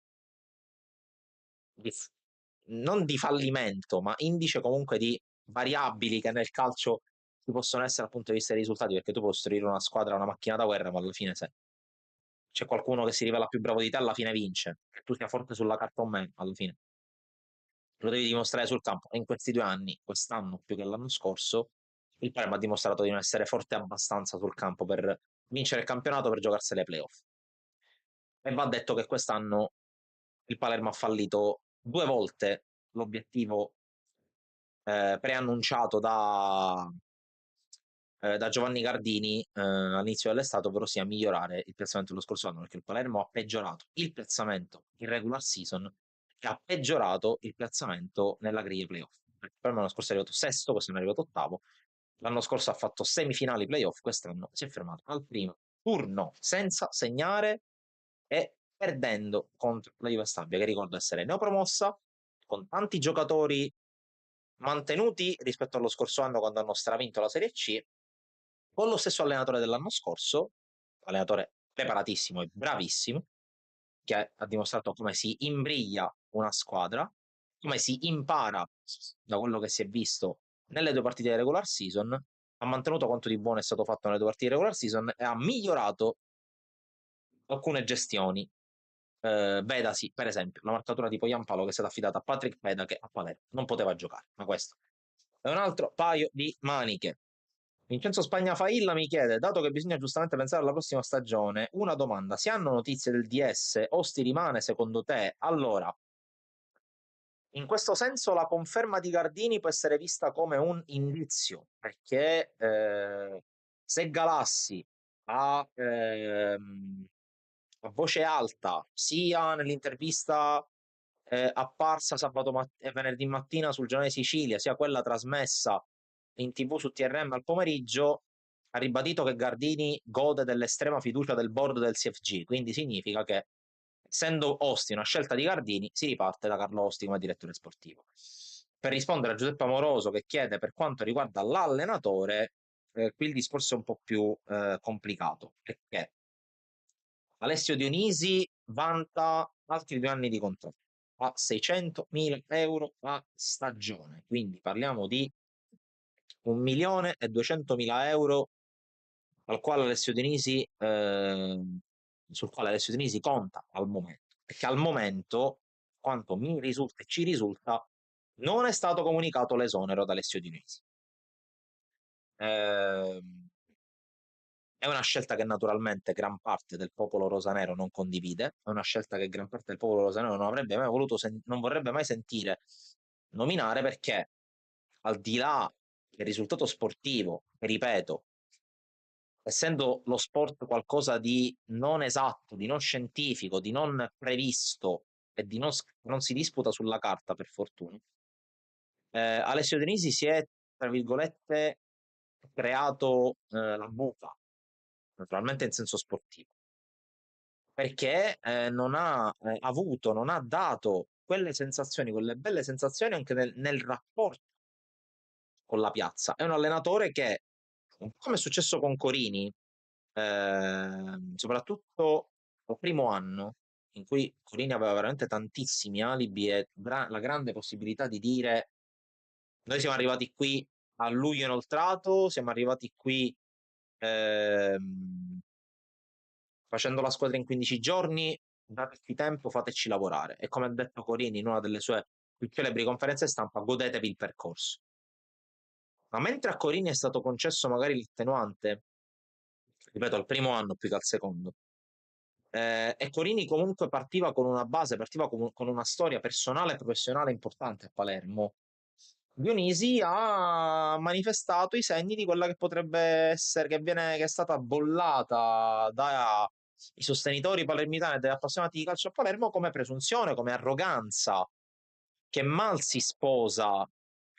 non di fallimento, ma indice comunque di variabili che nel calcio ci possono essere dal punto di vista dei risultati, perché tu puoi costruire una squadra, una macchina da guerra, ma alla fine se c'è qualcuno che si rivela più bravo di te, alla fine vince. Che tu sia forte sulla carta o meno, alla fine lo devi dimostrare sul campo. E in questi 2 anni, quest'anno più che l'anno scorso, il Palermo ha dimostrato di non essere forte abbastanza sul campo per vincere il campionato, per giocarsene le playoff. E va detto che quest'anno il Palermo ha fallito 2 volte l'obiettivo preannunciato da Giovanni Gardini all'inizio dell'estate, ovvero sia migliorare il piazzamento dello scorso anno, perché il Palermo ha peggiorato il piazzamento in regular season e ha peggiorato il piazzamento nella griglia playoff. Il Palermo l'anno scorso è arrivato sesto, quest'anno è arrivato ottavo. L'anno scorso ha fatto semifinali playoff, quest'anno si è fermato al primo turno senza segnare e perdendo contro la Juve Stabia, che ricordo essere neopromossa, con tanti giocatori mantenuti rispetto allo scorso anno quando hanno stravinto la Serie C, con lo stesso allenatore dell'anno scorso, allenatore preparatissimo e bravissimo, che ha dimostrato come si imbriglia una squadra, come si impara da quello che si è visto nelle 2 partite di regular season, ha mantenuto quanto di buono è stato fatto nelle 2 partite di regular season e ha migliorato alcune gestioni. Vedasi, per esempio, la marcatura di Poyampalo che è stata affidata a Patrick Peda, che a Palermo non poteva giocare, ma questo è un altro paio di maniche. Vincenzo Spagnafailla mi chiede, dato che bisogna giustamente pensare alla prossima stagione, una domanda: si hanno notizie del DS? Osti rimane secondo te? Allora, in questo senso la conferma di Gardini può essere vista come un indizio, perché se Galassi a voce alta, sia nell'intervista apparsa e venerdì mattina sul Giornale Sicilia, sia quella trasmessa in TV su TRM al pomeriggio, ha ribadito che Gardini gode dell'estrema fiducia del board del CFG, quindi significa che, essendo Osti una scelta di Gardini, si riparte da Carlo Osti come direttore sportivo. Per rispondere a Giuseppe Amoroso che chiede per quanto riguarda l'allenatore, qui il discorso è un po' più complicato, perché Alessio Dionisi vanta altri 2 anni di contratto a 600.000 euro a stagione, quindi parliamo di 1.200.000 euro al quale Alessio Dionisi, sul quale Alessio Dionisi conta al momento, perché al momento, quanto mi risulta e ci risulta, non è stato comunicato l'esonero ad Alessio Dionisi. Ehm, È una scelta che naturalmente gran parte del popolo rosanero non condivide, è una scelta che gran parte del popolo rosanero non avrebbe mai voluto, non vorrebbe mai sentire nominare, perché al di là del risultato sportivo, che ripeto, essendo lo sport qualcosa di non esatto, di non scientifico, di non previsto e di non si disputa sulla carta per fortuna, Alessio Denisi si è, tra virgolette, creato la buca, naturalmente in senso sportivo, perché non ha avuto, non ha dato quelle sensazioni, quelle belle sensazioni anche nel rapporto con la piazza. È un allenatore che, un po' come è successo con Corini, soprattutto al primo anno, in cui Corini aveva veramente tantissimi alibi e la grande possibilità di dire: noi siamo arrivati qui a luglio inoltrato, siamo arrivati qui ehm, facendo la squadra in 15 giorni, dateci tempo, fateci lavorare. E come ha detto Corini in una delle sue più celebri conferenze stampa, godetevi il percorso. Ma mentre a Corini è stato concesso magari l'attenuante, ripeto, al primo anno più che al secondo, e Corini comunque partiva con una base, partiva con una storia personale e professionale importante a Palermo, Dionisi ha manifestato i segni di quella che potrebbe essere, che è stata bollata dai sostenitori palermitani e dagli appassionati di calcio a Palermo come presunzione, come arroganza, che mal si sposa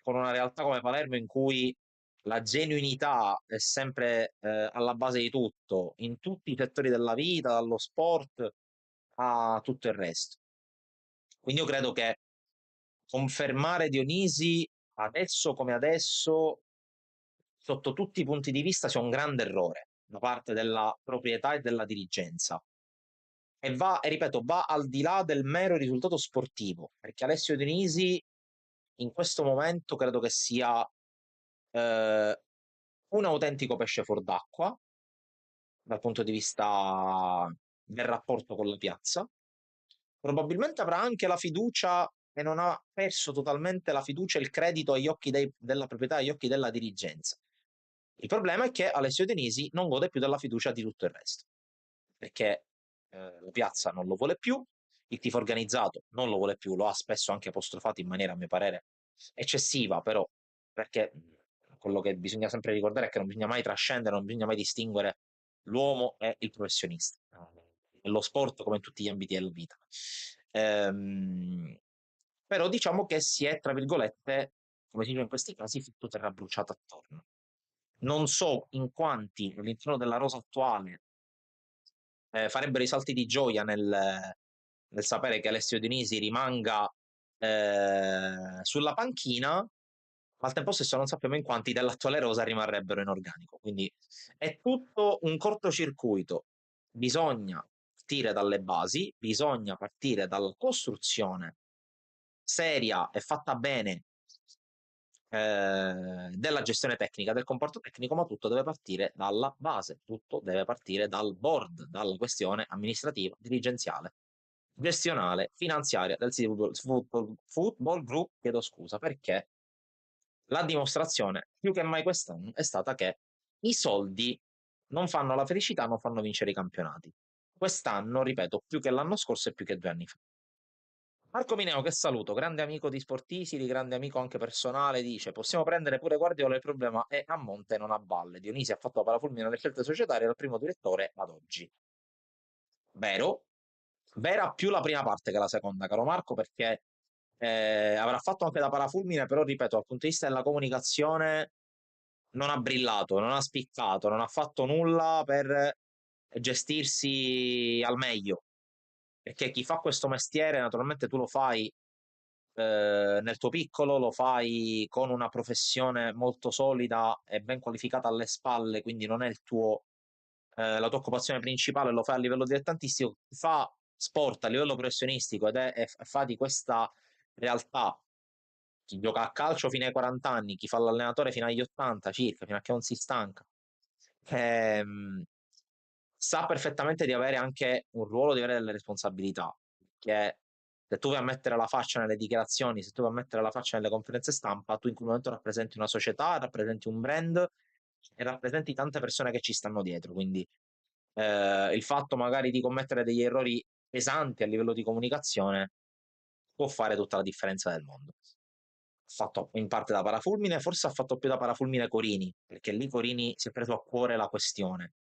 con una realtà come Palermo in cui la genuinità è sempre alla base di tutto, in tutti i settori della vita, dallo sport a tutto il resto. Quindi io credo che confermare Dionisi adesso come adesso, sotto tutti i punti di vista, sia un grande errore da parte della proprietà e della dirigenza. E ripeto, va al di là del mero risultato sportivo, perché Alessio Dionisi in questo momento credo che sia un autentico pesce fuor d'acqua dal punto di vista del rapporto con la piazza. Probabilmente avrà anche la fiducia e non ha perso totalmente la fiducia e il credito agli occhi della proprietà, agli occhi della dirigenza. Il problema è che Alessio Denisi non gode più della fiducia di tutto il resto, perché la piazza non lo vuole più, il tifo organizzato non lo vuole più, lo ha spesso anche apostrofato in maniera, a mio parere, eccessiva, però, perché quello che bisogna sempre ricordare è che non bisogna mai trascendere, non bisogna mai distinguere l'uomo e il professionista, nello sport come in tutti gli ambiti della vita. Ehm, Però diciamo che si è, tra virgolette, come si dice in questi casi, tutto terra bruciata attorno. Non so in quanti all'interno della rosa attuale farebbero i salti di gioia nel sapere che Alessio Dionisi rimanga sulla panchina, ma al tempo stesso non sappiamo in quanti dell'attuale rosa rimarrebbero in organico. Quindi è tutto un cortocircuito. Bisogna partire dalle basi, bisogna partire dalla costruzione seria e fatta bene della gestione tecnica, del comporto tecnico, ma tutto deve partire dalla base, tutto deve partire dal board, dalla questione amministrativa, dirigenziale, gestionale, finanziaria del football group, chiedo scusa, perché la dimostrazione più che mai quest'anno è stata che i soldi non fanno la felicità, non fanno vincere i campionati. Quest'anno, ripeto, più che l'anno scorso e più che 2 anni fa. Marco Mineo, che saluto, grande amico di Sportisili, grande amico anche personale, dice: possiamo prendere pure Guardiola, il problema è a monte, non a valle. Dionisi ha fatto la parafulmine alle scelte societarie dal primo direttore ad oggi. Vero, vera più la prima parte che la seconda, caro Marco, perché avrà fatto anche da parafulmine, però ripeto, dal punto di vista della comunicazione non ha brillato, non ha spiccato, non ha fatto nulla per gestirsi al meglio. Perché chi fa questo mestiere, naturalmente tu lo fai nel tuo piccolo, lo fai con una professione molto solida e ben qualificata alle spalle, quindi non è la tua occupazione principale, lo fai a livello dilettantistico, fa sport a livello professionistico e fa di questa realtà chi gioca a calcio fino ai 40 anni, chi fa l'allenatore fino agli 80 circa, fino a che non si stanca, ehm, sa perfettamente di avere anche un ruolo, di avere delle responsabilità, che se tu vai a mettere la faccia nelle dichiarazioni, se tu vai a mettere la faccia nelle conferenze stampa, tu in quel momento rappresenti una società, rappresenti un brand e rappresenti tante persone che ci stanno dietro, quindi il fatto magari di commettere degli errori pesanti a livello di comunicazione può fare tutta la differenza del mondo. Ha fatto in parte da parafulmine, forse ha fatto più da parafulmine Corini, perché lì Corini si è preso a cuore la questione.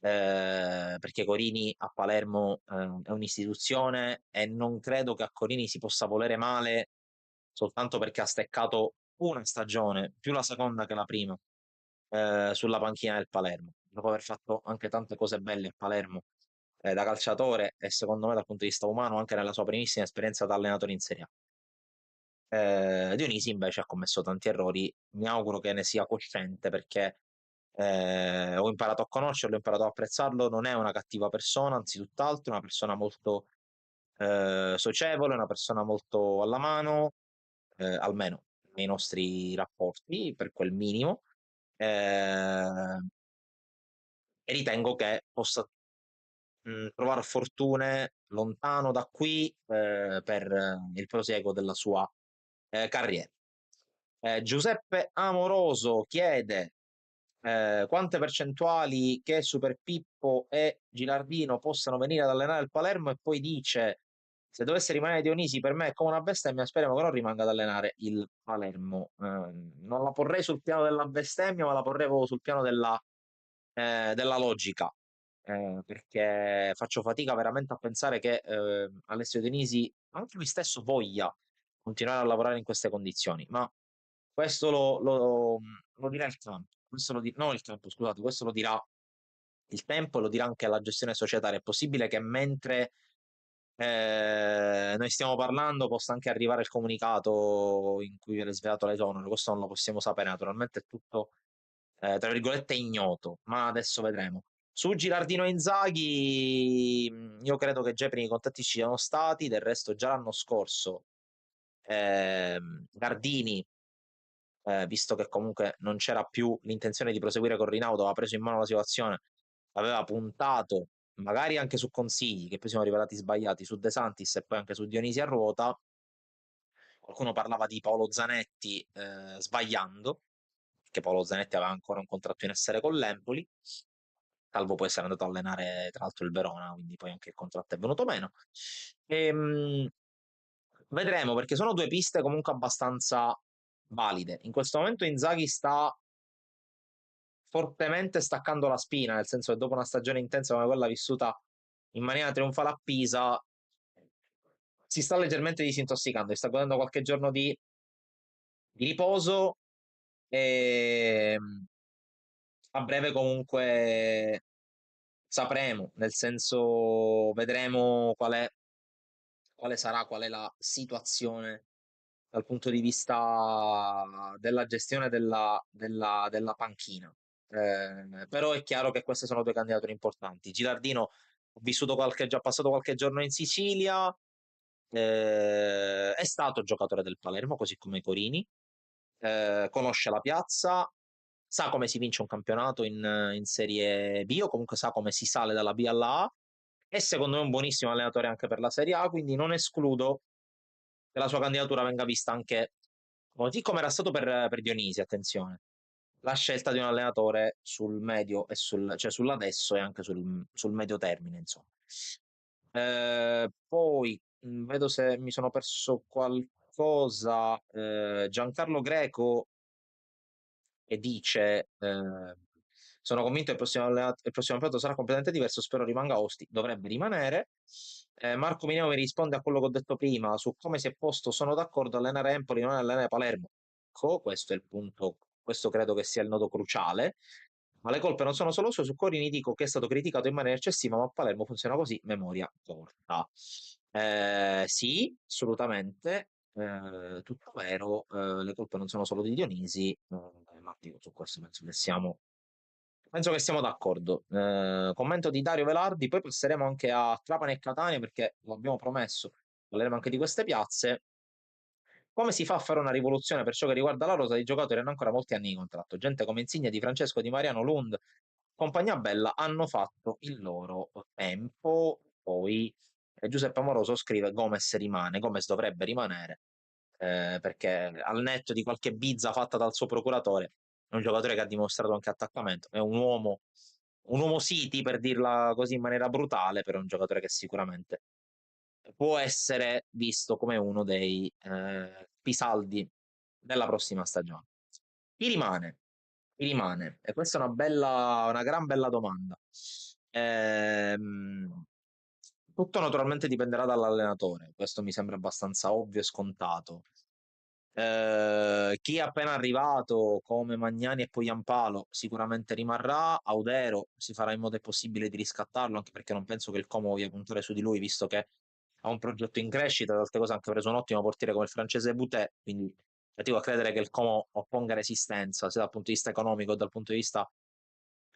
Perché Corini a Palermo è un'istituzione e non credo che a Corini si possa volere male soltanto perché ha steccato una stagione, più la seconda che la prima, sulla panchina del Palermo, dopo aver fatto anche tante cose belle a Palermo da calciatore e secondo me dal punto di vista umano anche nella sua primissima esperienza da allenatore in Serie A. Dionisi invece ha commesso tanti errori, mi auguro che ne sia cosciente perché ho imparato a conoscerlo, ho imparato ad apprezzarlo, non è una cattiva persona, anzi tutt'altro, è una persona molto socievole, una persona molto alla mano, almeno nei nostri rapporti, per quel minimo, eh, e ritengo che possa trovare fortune lontano da qui per il prosieguo della sua carriera. Giuseppe Amoroso chiede quante percentuali che Super Pippo e Gilardino possano venire ad allenare il Palermo e poi dice se dovesse rimanere Dionisi per me è come una bestemmia, speriamo che non rimanga ad allenare il Palermo. Non la porrei sul piano della bestemmia, ma la porrei proprio sul piano della logica, perché faccio fatica veramente a pensare che Alessio Dionisi, anche lui stesso, voglia continuare a lavorare in queste condizioni, ma questo lo dirà il campo, no il campo, scusate, questo lo dirà il tempo e lo dirà anche la gestione societaria. È possibile che mentre noi stiamo parlando possa anche arrivare il comunicato in cui viene svelato l'esonero, questo non lo possiamo sapere, naturalmente è tutto tra virgolette ignoto, ma adesso vedremo. Su Gilardino e Inzaghi, io credo che già i primi contatti ci siano stati, del resto già l'anno scorso Gardini visto che comunque non c'era più l'intenzione di proseguire con Rinaudo, aveva preso in mano la situazione, aveva puntato, magari anche su consigli che poi sono rivelati sbagliati, su De Santis e poi anche su Dionisi a ruota. Qualcuno parlava di Paolo Zanetti sbagliando, perché Paolo Zanetti aveva ancora un contratto in essere con l'Empoli. Salvo poi essere andato a allenare tra l'altro il Verona, quindi poi anche il contratto è venuto meno. Vedremo perché sono due piste comunque abbastanza valide. In questo momento Inzaghi sta fortemente staccando la spina, nel senso che dopo una stagione intensa come quella vissuta in maniera trionfale a Pisa, si sta leggermente disintossicando, sta godendo qualche giorno di riposo e a breve comunque sapremo, nel senso vedremo qual è la situazione dal punto di vista della gestione della panchina. Però è chiaro che queste sono due candidature importanti. Gilardino ho vissuto già passato qualche giorno in Sicilia, è stato giocatore del Palermo, così come Corini, conosce la piazza, sa come si vince un campionato in Serie B o comunque sa come si sale dalla B alla A e secondo me è un buonissimo allenatore anche per la Serie A, quindi non escludo che la sua candidatura venga vista anche così come era stato per Dionisi, attenzione. La scelta di un allenatore sul medio e cioè sull'adesso e anche sul medio termine, insomma. Poi vedo se mi sono perso qualcosa. Giancarlo Greco e dice sono convinto che il prossimo campionato sarà completamente diverso, spero rimanga Osti, dovrebbe rimanere. Marco Mineo mi risponde a quello che ho detto prima su come si è posto. Sono d'accordo, allenare Empoli non è allenare Palermo. Questo è il punto, questo credo che sia il nodo cruciale. Ma le colpe non sono solo sue, su Corini dico che è stato criticato in maniera eccessiva, ma a Palermo funziona così, memoria corta. Sì, assolutamente, tutto vero, le colpe non sono solo di Dionisi, ma dico, su questo penso che siamo d'accordo. Commento di Dario Velardi, poi passeremo anche a Trapani e Catania perché lo abbiamo promesso, parleremo anche di queste piazze. Come si fa a fare una rivoluzione per ciò che riguarda la rosa di giocatori hanno ancora molti anni di contratto? Gente come Insigne, Di Francesco, Di Mariano, Lund, compagnia bella hanno fatto il loro tempo. Poi Giuseppe Amoroso scrive Gomez rimane, Gomez dovrebbe rimanere perché al netto di qualche bizza fatta dal suo procuratore è un giocatore che ha dimostrato anche attaccamento, è un uomo City per dirla così in maniera brutale, però è un giocatore che sicuramente può essere visto come uno dei Pisaldi della prossima stagione. Chi rimane? Chi rimane? E questa è una gran bella domanda. Ehm, Tutto naturalmente dipenderà dall'allenatore, questo mi sembra abbastanza ovvio e scontato. Chi è appena arrivato come Magnani e poi Pogliampalo sicuramente rimarrà. Audero si farà in modo possibile di riscattarlo, anche perché non penso che il Como voglia puntare su di lui, visto che ha un progetto in crescita, tra altre cose ha anche preso un ottimo portiere come il francese Boutet, quindi fatico a credere che il Como opponga resistenza sia dal punto di vista economico che dal punto di vista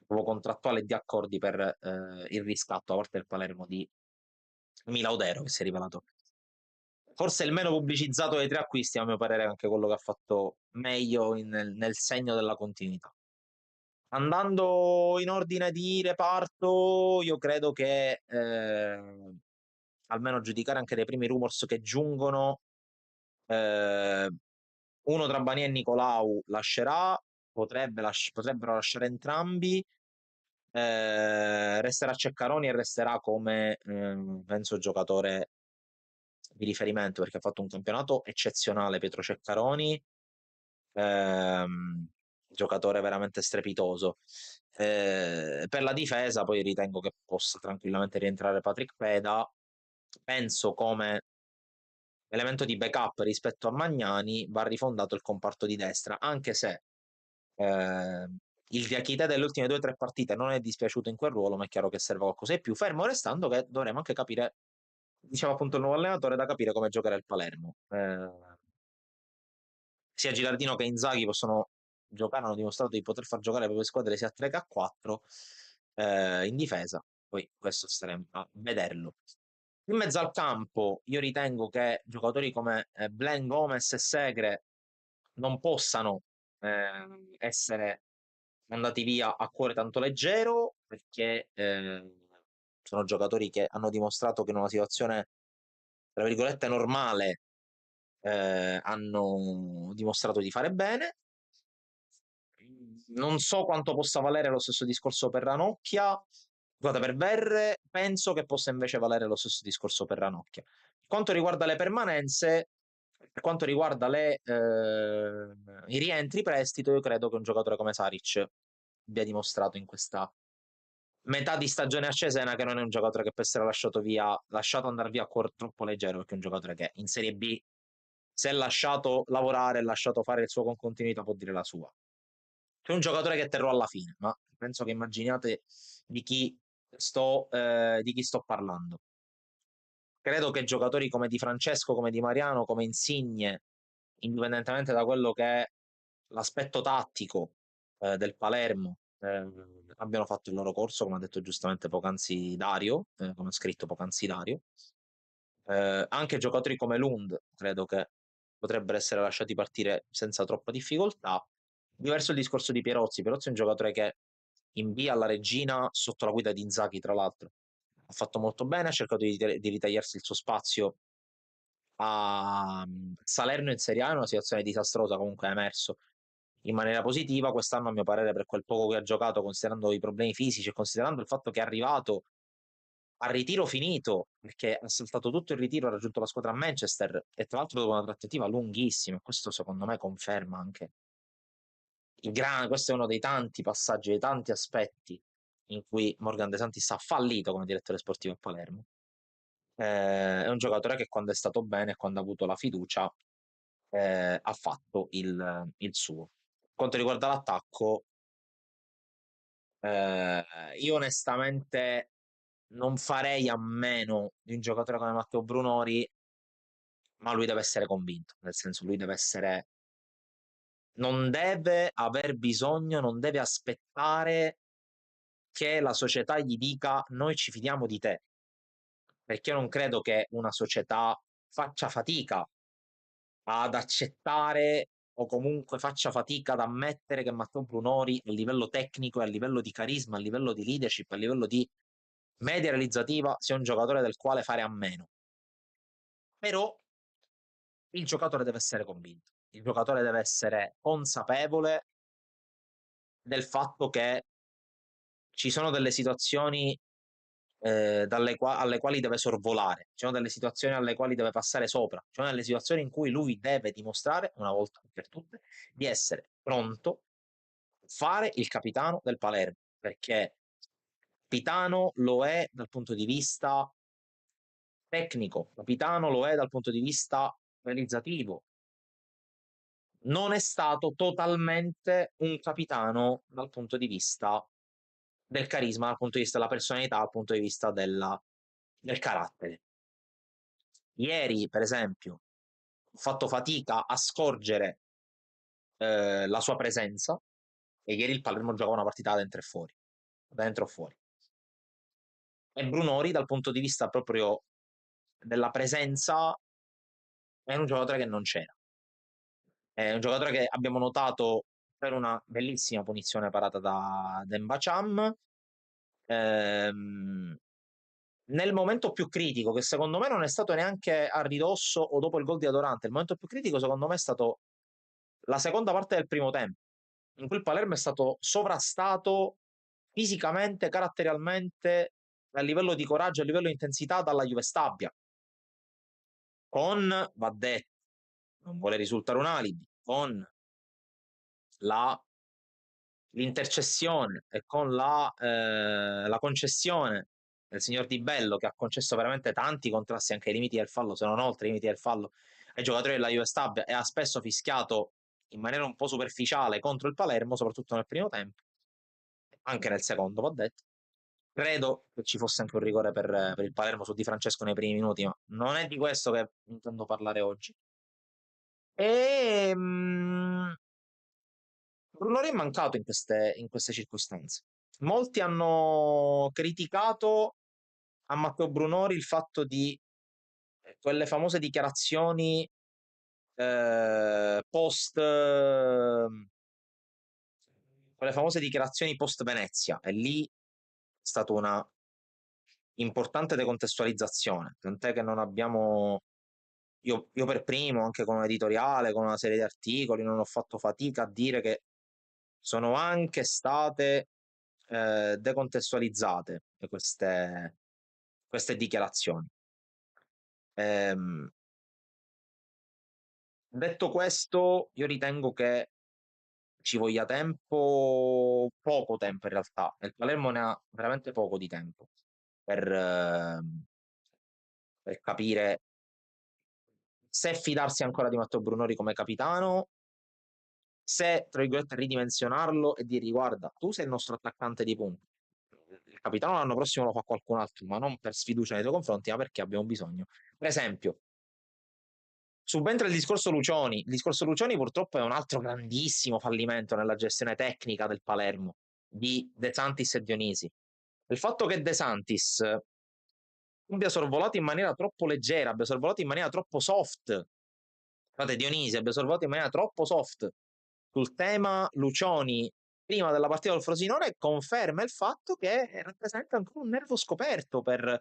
proprio contrattuale e di accordi per il riscatto a parte del Palermo di Milaudero, che si è rivelato forse il meno pubblicizzato dei tre acquisti, a mio parere, è anche quello che ha fatto meglio nel segno della continuità. Andando in ordine di reparto, io credo che almeno a giudicare anche dai primi rumors che giungono, eh, uno tra Bani e Nicolau lascerà, potrebbero lasciare entrambi. Resterà Ceccaroni e resterà come penso giocatore di riferimento perché ha fatto un campionato eccezionale Pietro Ceccaroni, giocatore veramente strepitoso. Per la difesa poi ritengo che possa tranquillamente rientrare Patrick Peda, penso come elemento di backup rispetto a Magnani va rifondato il comparto di destra, anche se eh, il Diachite delle ultime 2 o 3 partite non è dispiaciuto in quel ruolo, ma è chiaro che serve qualcosa di più, fermo restando che dovremo anche capire, diciamo appunto il nuovo allenatore, da capire come giocare il Palermo. Sia Gilardino che Inzaghi possono giocare, hanno dimostrato di poter far giocare le proprie squadre sia a 3 che a 4 in difesa, poi questo staremo a vederlo. In mezzo al campo io ritengo che giocatori come Blen Gomez e Segre non possano essere mandati via a cuore tanto leggero perché sono giocatori che hanno dimostrato che in una situazione tra virgolette normale hanno dimostrato di fare bene. Non so quanto possa valere lo stesso discorso per Ranocchia. Guarda, per Verre penso che possa invece valere lo stesso discorso per Ranocchia. Per quanto riguarda le permanenze, per quanto riguarda i rientri prestito, io credo che un giocatore come Saric abbia dimostrato in questa metà di stagione a Cesena che non è un giocatore che può essere lasciato andare via a cuore troppo leggero, perché è un giocatore che in Serie B, se è lasciato lavorare, lasciato fare il suo con continuità, può dire la sua. C'è un giocatore che terrò alla fine, ma penso che immaginiate di chi sto parlando. Credo che giocatori come Di Francesco, come Di Mariano, come Insigne, indipendentemente da quello che è l'aspetto tattico del Palermo, abbiano fatto il loro corso, come ha detto giustamente poc'anzi Dario, come ha scritto poc'anzi Dario. Anche giocatori come Lund credo che potrebbero essere lasciati partire senza troppa difficoltà. Diverso il discorso di Pierozzi. Pierozzi è un giocatore che invia alla regina sotto la guida di Inzaghi, tra l'altro. Ha fatto molto bene, ha cercato di ritagliarsi il suo spazio a Salerno in Serie A, in una situazione disastrosa comunque è emerso in maniera positiva. Quest'anno, a mio parere, per quel poco che ha giocato, considerando i problemi fisici e considerando il fatto che è arrivato a ritiro finito, perché ha saltato tutto il ritiro, ha raggiunto la squadra a Manchester e tra l'altro dopo una trattativa lunghissima, questo secondo me conferma anche questo è uno dei tanti passaggi, dei tanti aspetti in cui Morgan De Santis ha fallito come direttore sportivo a Palermo. È un giocatore che quando è stato bene, quando ha avuto la fiducia, ha fatto il suo. Per quanto riguarda l'attacco, eh, io onestamente non farei a meno di un giocatore come Matteo Brunori, ma lui deve essere convinto, nel senso lui deve essere, non deve aver bisogno, non deve aspettare che la società gli dica noi ci fidiamo di te, perché io non credo che una società faccia fatica ad accettare o comunque faccia fatica ad ammettere che Matteo Brunori a livello tecnico e a livello di carisma, a livello di leadership, a livello di media realizzativa sia un giocatore del quale fare a meno. Però il giocatore deve essere convinto, il giocatore deve essere consapevole del fatto che ci sono delle situazioni alle quali deve sorvolare, ci sono delle situazioni alle quali deve passare sopra, ci sono delle situazioni in cui lui deve dimostrare, una volta per tutte, di essere pronto a fare il capitano del Palermo, perché capitano lo è dal punto di vista tecnico, capitano lo è dal punto di vista realizzativo, non è stato totalmente un capitano dal punto di vista del carisma, dal punto di vista della personalità, dal punto di vista del carattere. Ieri, per esempio, ho fatto fatica a scorgere la sua presenza e ieri il Palermo giocava una partita da dentro e fuori, da dentro o fuori. E Brunori, dal punto di vista proprio della presenza, è un giocatore che non c'era. È un giocatore che abbiamo notato per una bellissima punizione parata da Demba Cham. Ehm, Nel momento più critico, che secondo me non è stato neanche a ridosso o dopo il gol di Adorante, il momento più critico secondo me è stato la seconda parte del primo tempo, in cui il Palermo è stato sovrastato fisicamente, caratterialmente, a livello di coraggio, a livello di intensità dalla Juve Stabia, con, va detto, non vuole risultare un alibi, con la l'intercessione e con la concessione del signor Di Bello, che ha concesso veramente tanti contrasti anche ai limiti del fallo, se non oltre i limiti del fallo, ai giocatori della Juve Stabia, e ha spesso fischiato in maniera un po' superficiale contro il Palermo, soprattutto nel primo tempo, anche nel secondo, va detto. Credo che ci fosse anche un rigore per il Palermo su Di Francesco nei primi minuti, ma non è di questo che intendo parlare oggi. E Bruno Re è mancato in queste circostanze. Molti hanno criticato a Matteo Brunori il fatto di quelle famose dichiarazioni post quelle famose dichiarazioni post Venezia, e lì è stata una importante decontestualizzazione, tant'è che non abbiamo, io per primo, anche con un editoriale, con una serie di articoli, non ho fatto fatica a dire che sono anche state decontestualizzate queste dichiarazioni. Ehm, Detto questo, io ritengo che ci voglia tempo, poco tempo in realtà, e il Palermo ne ha veramente poco di tempo per capire se fidarsi ancora di Matteo Brunori come capitano, se, tra virgolette, ridimensionarlo e dirgli guarda, tu sei il nostro attaccante di punta. Il capitano l'anno prossimo lo fa qualcun altro, ma non per sfiducia nei tuoi confronti, ma perché abbiamo bisogno. Per esempio, subentra il discorso Lucioni. Il discorso Lucioni purtroppo è un altro grandissimo fallimento nella gestione tecnica del Palermo di De Santis e Dionisi. Il fatto che De Santis abbia sorvolato in maniera troppo leggera, abbia sorvolato in maniera troppo soft, scusate, Dionisi abbia sorvolato in maniera troppo soft sul tema Lucioni prima della partita del Frosinone, conferma il fatto che rappresenta ancora un nervo scoperto per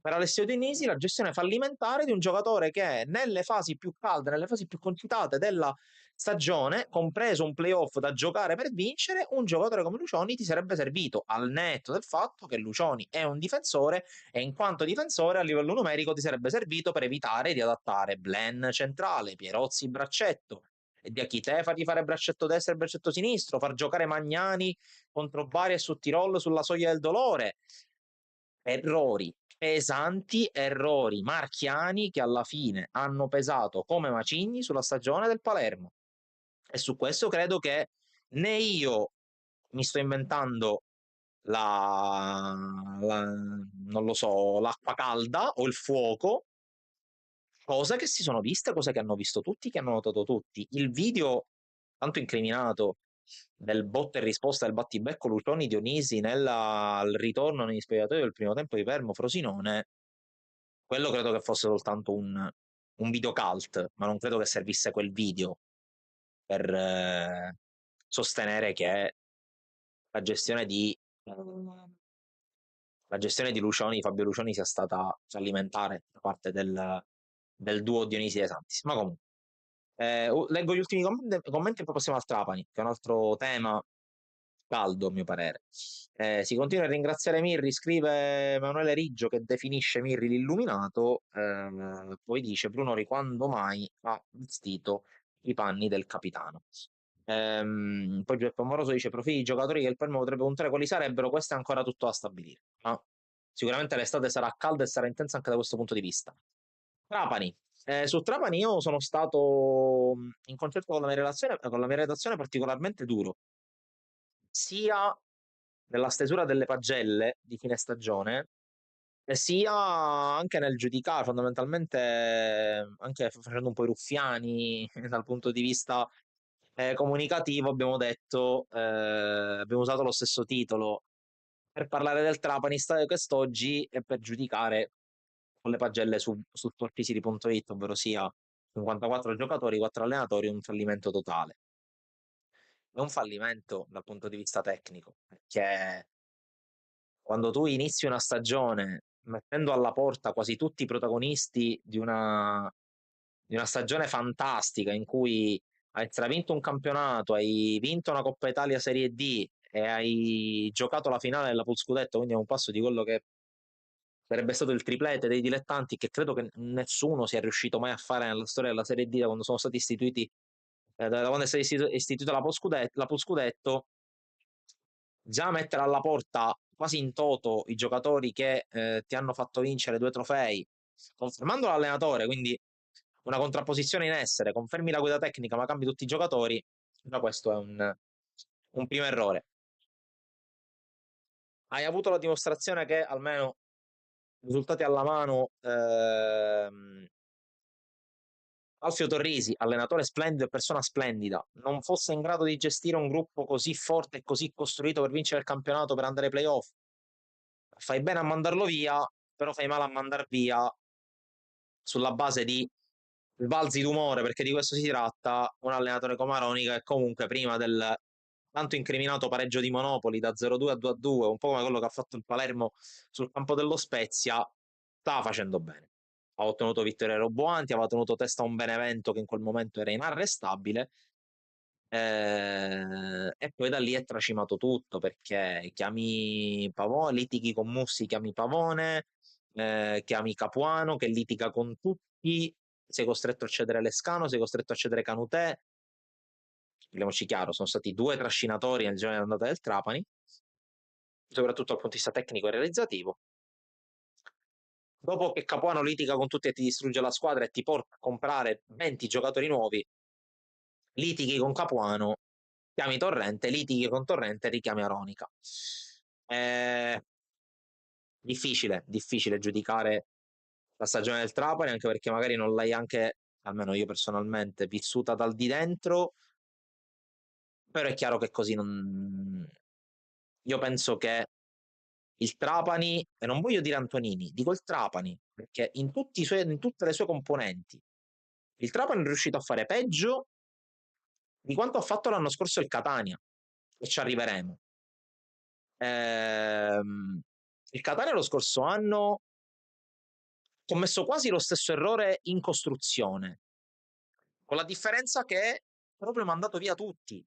Alessio Dionisi, la gestione fallimentare di un giocatore che nelle fasi più calde, nelle fasi più concitate della stagione, compreso un playoff da giocare per vincere, un giocatore come Lucioni ti sarebbe servito, al netto del fatto che Lucioni è un difensore e in quanto difensore a livello numerico ti sarebbe servito per evitare di adattare Blen centrale, Pierozzi braccetto, e di Achite fargli fare braccetto destro e braccetto sinistro, far giocare Magnani contro Bari e su Tirol sulla soglia del dolore. Errori pesanti errori marchiani che alla fine hanno pesato come macigni sulla stagione del Palermo. E su questo credo che né io mi sto inventando non lo so, l'acqua calda o il fuoco, cose che si sono viste, cose che hanno visto tutti, che hanno notato tutti. Il video, tanto incriminato, del botta e risposta del battibecco Lucioni Dionisi al ritorno negli spogliatoi del primo tempo di Fermo Frosinone, quello credo che fosse soltanto un video cult, ma non credo che servisse quel video per sostenere che la gestione di la gestione di Lucioni, Fabio Lucioni, sia stata fallimentare da parte del duo Dionisi De Santis. Ma comunque, leggo gli ultimi commenti e poi passiamo al Trapani, che è un altro tema caldo, a mio parere. Si continua a ringraziare Mirri, scrive Emanuele Riggio che definisce Mirri l'illuminato, poi dice Brunori quando mai ha vestito i panni del capitano. Poi Giuseppe Amoroso dice profili di giocatori che il Palermo potrebbe puntare quali sarebbero, questo è ancora tutto da stabilire, ma sicuramente l'estate sarà calda e sarà intensa anche da questo punto di vista. Trapani. Su Trapani io sono stato in concerto con la mia redazione particolarmente duro, sia nella stesura delle pagelle di fine stagione, sia anche nel giudicare, fondamentalmente anche facendo un po' i ruffiani dal punto di vista comunicativo, abbiamo detto, abbiamo usato lo stesso titolo per parlare del Trapani quest'oggi e per giudicare con le pagelle su sportisiri.it, ovvero sia 54 giocatori, 4 allenatori, un fallimento totale. È un fallimento dal punto di vista tecnico, perché quando tu inizi una stagione mettendo alla porta quasi tutti i protagonisti di una stagione fantastica in cui hai stravinto un campionato, hai vinto una Coppa Italia Serie D e hai giocato la finale della Pool Scudetto, quindi è un passo di quello che sarebbe stato il triplete dei dilettanti, che credo che nessuno sia riuscito mai a fare nella storia della Serie D da quando sono stati istituiti, da quando è stata istituita la Pool Scudetto, già mettere alla porta quasi in toto i giocatori che ti hanno fatto vincere 2 trofei, confermando l'allenatore, quindi una contrapposizione in essere, confermi la guida tecnica ma cambi tutti i giocatori, già questo è un primo errore. Hai avuto la dimostrazione che almeno risultati alla mano, Alfio Torrisi, allenatore splendido e persona splendida, non fosse in grado di gestire un gruppo così forte e così costruito per vincere il campionato, per andare ai playoff, fai bene a mandarlo via, però fai male a mandar via sulla base di sbalzi d'umore, perché di questo si tratta, un allenatore come Aronica che comunque prima del tanto incriminato pareggio di Monopoli da 0-2 a 2-2, un po' come quello che ha fatto il Palermo sul campo dello Spezia, stava facendo bene. Ha ottenuto vittorie roboanti, aveva tenuto testa a un Benevento che in quel momento era inarrestabile, e poi da lì è tracimato tutto, perché chiami Pavone, litighi con Mussi, chiami Pavone, chiami Capuano che litiga con tutti, sei costretto a cedere Lescano, sei costretto a cedere Canutè. Parliamoci chiaro, sono stati 2 trascinatori nel girone d'andata del Trapani, soprattutto dal punto di vista tecnico e realizzativo. Dopo che Capuano litiga con tutti e ti distrugge la squadra e ti porta a comprare 20 giocatori nuovi, litighi con Capuano, chiami Torrente, litighi con Torrente e richiami Aronica. È difficile giudicare la stagione del Trapani, anche perché magari non l'hai anche, almeno io personalmente, vissuta dal di dentro, però è chiaro che così non... Io penso che il Trapani, e non voglio dire Antonini, dico il Trapani, perché in tutte le sue componenti, il Trapani è riuscito a fare peggio di quanto ha fatto l'anno scorso il Catania, e ci arriveremo. Il Catania lo scorso anno ha commesso quasi lo stesso errore in costruzione, con la differenza che ha proprio mandato via tutti,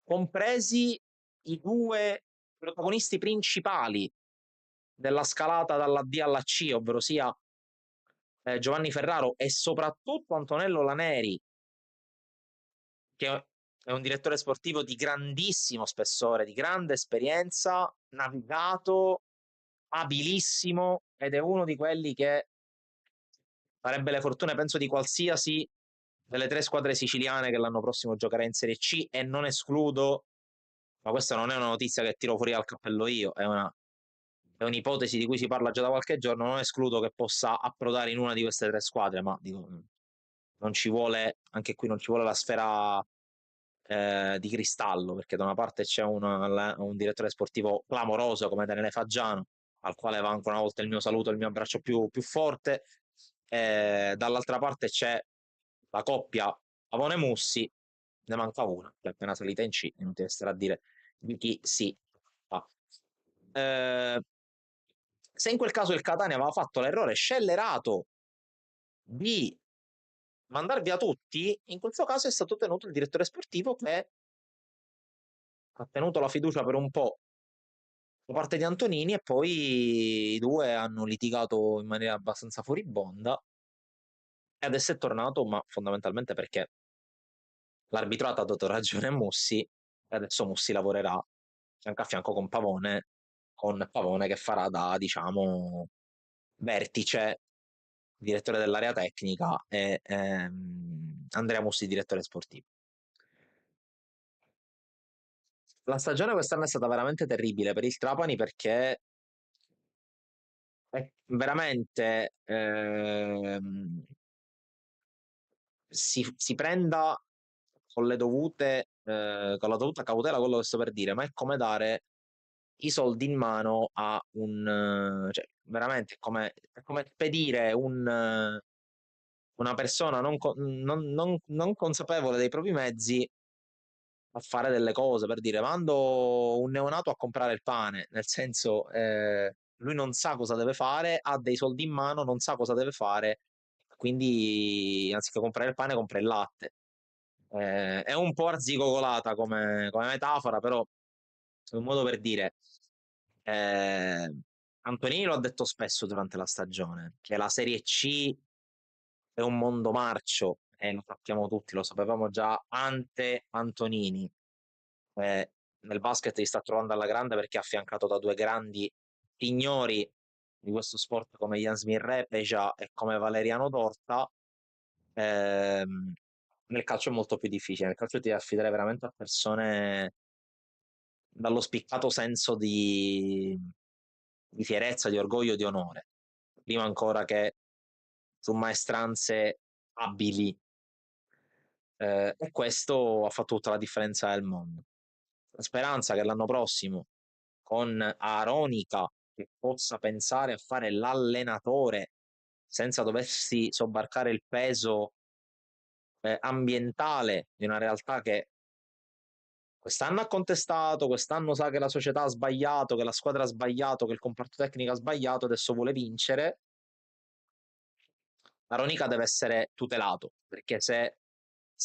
compresi i 2 protagonisti principali della scalata dalla D alla C, ovvero sia Giovanni Ferraro e soprattutto Antonello Laneri, che è un direttore sportivo di grandissimo spessore, di grande esperienza, navigato, abilissimo ed è uno di quelli che farebbe le fortune, penso, di qualsiasi delle tre squadre siciliane che l'anno prossimo giocherà in Serie C e non escludo, ma questa non è una notizia che tiro fuori al cappello io, è un'ipotesi di cui si parla già da qualche giorno, non escludo che possa approdare in una di queste tre squadre, ma dico, non ci vuole, anche qui non ci vuole la sfera di cristallo, perché da una parte c'è un direttore sportivo clamoroso come Daniele Faggiano, al quale va ancora una volta il mio saluto e il mio abbraccio più forte, dall'altra parte c'è la coppia Pavone Mussi, ne manca una, che è appena salita in C, inutile stare a dire di chi si fa. Eh, Se in quel caso il Catania aveva fatto l'errore scellerato di mandar via tutti, in questo caso è stato tenuto il direttore sportivo che ha tenuto la fiducia per un po' da parte di Antonini e poi i due hanno litigato in maniera abbastanza furibonda e adesso è tornato, ma fondamentalmente perché l'arbitrato ha dato ragione a Mussi e adesso Mussi lavorerà fianco a fianco con Pavone che farà da, diciamo, vertice, direttore dell'area tecnica e Andrea Mussi, direttore sportivo. La stagione quest'anno è stata veramente terribile per il Trapani perché è veramente si prenda con le dovute con la dovuta cautela quello che sto per dire, ma è come dare i soldi in mano a cioè veramente è come spedire una persona non consapevole dei propri mezzi a fare delle cose, per dire mando un neonato a comprare il pane, nel senso lui non sa cosa deve fare, ha dei soldi in mano, non sa cosa deve fare, quindi anziché comprare il pane compra il latte. È un po' arzigogolata come metafora, però è un modo per dire. Eh, Antonini lo ha detto spesso durante la stagione, che la Serie C è un mondo marcio, e lo sappiamo tutti, lo sapevamo già ante Antonini. Eh, Nel basket si sta trovando alla grande perché è affiancato da due grandi signori di questo sport come Yasmin Repeja e come Valeriano Dorta. Nel calcio è molto più difficile, nel calcio ti devi affidare veramente a persone dallo spiccato senso di fierezza, di orgoglio, di onore, prima ancora che su maestranze abili. E questo ha fatto tutta la differenza del mondo. La speranza che l'anno prossimo con Aronica che possa pensare a fare l'allenatore senza doversi sobbarcare il peso ambientale di una realtà che quest'anno ha contestato, quest'anno sa che la società ha sbagliato, che la squadra ha sbagliato, che il comparto tecnico ha sbagliato, adesso vuole vincere. Aronica deve essere tutelato perché se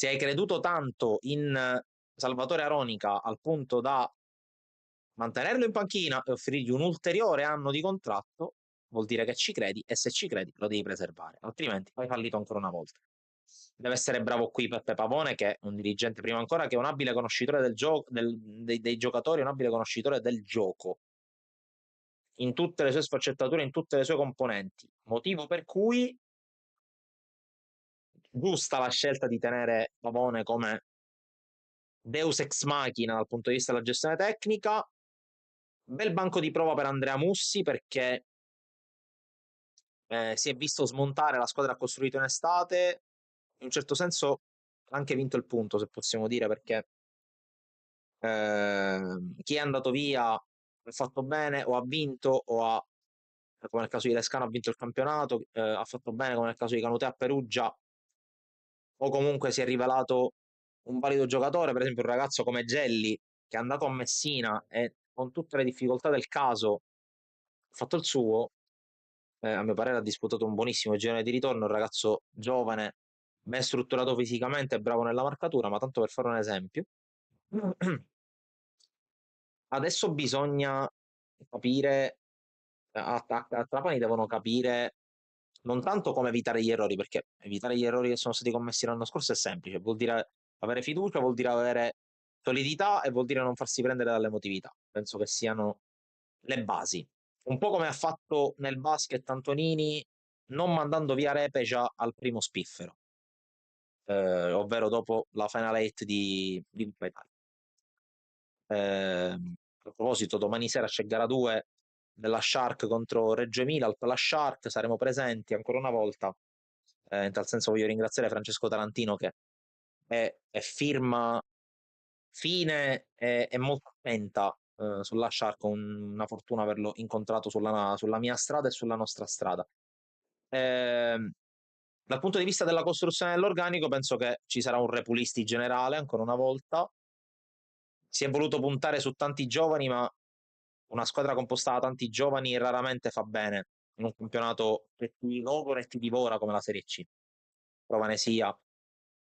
hai creduto tanto in Salvatore Aronica al punto da mantenerlo in panchina e offrirgli un ulteriore anno di contratto, vuol dire che ci credi e se ci credi lo devi preservare, altrimenti hai fallito ancora una volta. Deve essere bravo qui Peppe Pavone, che è un dirigente prima ancora che è un abile conoscitore del gioco, dei giocatori, un abile conoscitore del gioco, in tutte le sue sfaccettature, in tutte le sue componenti. Motivo per cui giusta la scelta di tenere Pavone come Deus ex machina dal punto di vista della gestione tecnica. Bel banco di prova per Andrea Mussi perché si è visto smontare la squadra che ha costruito in estate, in un certo senso ha anche vinto il punto, se possiamo dire, perché chi è andato via ha fatto bene o ha vinto o ha, come nel caso di Lescano, ha vinto il campionato, ha fatto bene come nel caso di Canute a Perugia, o comunque si è rivelato un valido giocatore, per esempio un ragazzo come Gelli, che è andato a Messina e con tutte le difficoltà del caso ha fatto il suo, a mio parere ha disputato un buonissimo girone di ritorno, un ragazzo giovane, ben strutturato fisicamente, bravo nella marcatura, ma tanto per fare un esempio. Adesso bisogna capire, a Trapani devono capire non tanto come evitare gli errori, perché evitare gli errori che sono stati commessi l'anno scorso è semplice, vuol dire avere fiducia, vuol dire avere solidità e vuol dire non farsi prendere dall'emotività. Penso che siano le basi. un po' come ha fatto nel basket Antonini, non mandando via Repeja al primo spiffero, ovvero dopo la Final 8 di Coppa Italia. A proposito, domani sera c'è gara 2 della Shark contro Reggio Emilia, al Pala Shark, saremo presenti ancora una volta. In tal senso voglio ringraziare Francesco Tarantino che è firma fine e molto attenta sulla Shark, una fortuna averlo incontrato sulla mia strada e sulla nostra strada. Ehm, Dal punto di vista della costruzione dell'organico, penso che ci sarà un repulisti generale ancora una volta. Si è voluto puntare su tanti giovani, ma una squadra composta da tanti giovani raramente fa bene in un campionato che ti logora e ti divora come la Serie C. Prova ne sia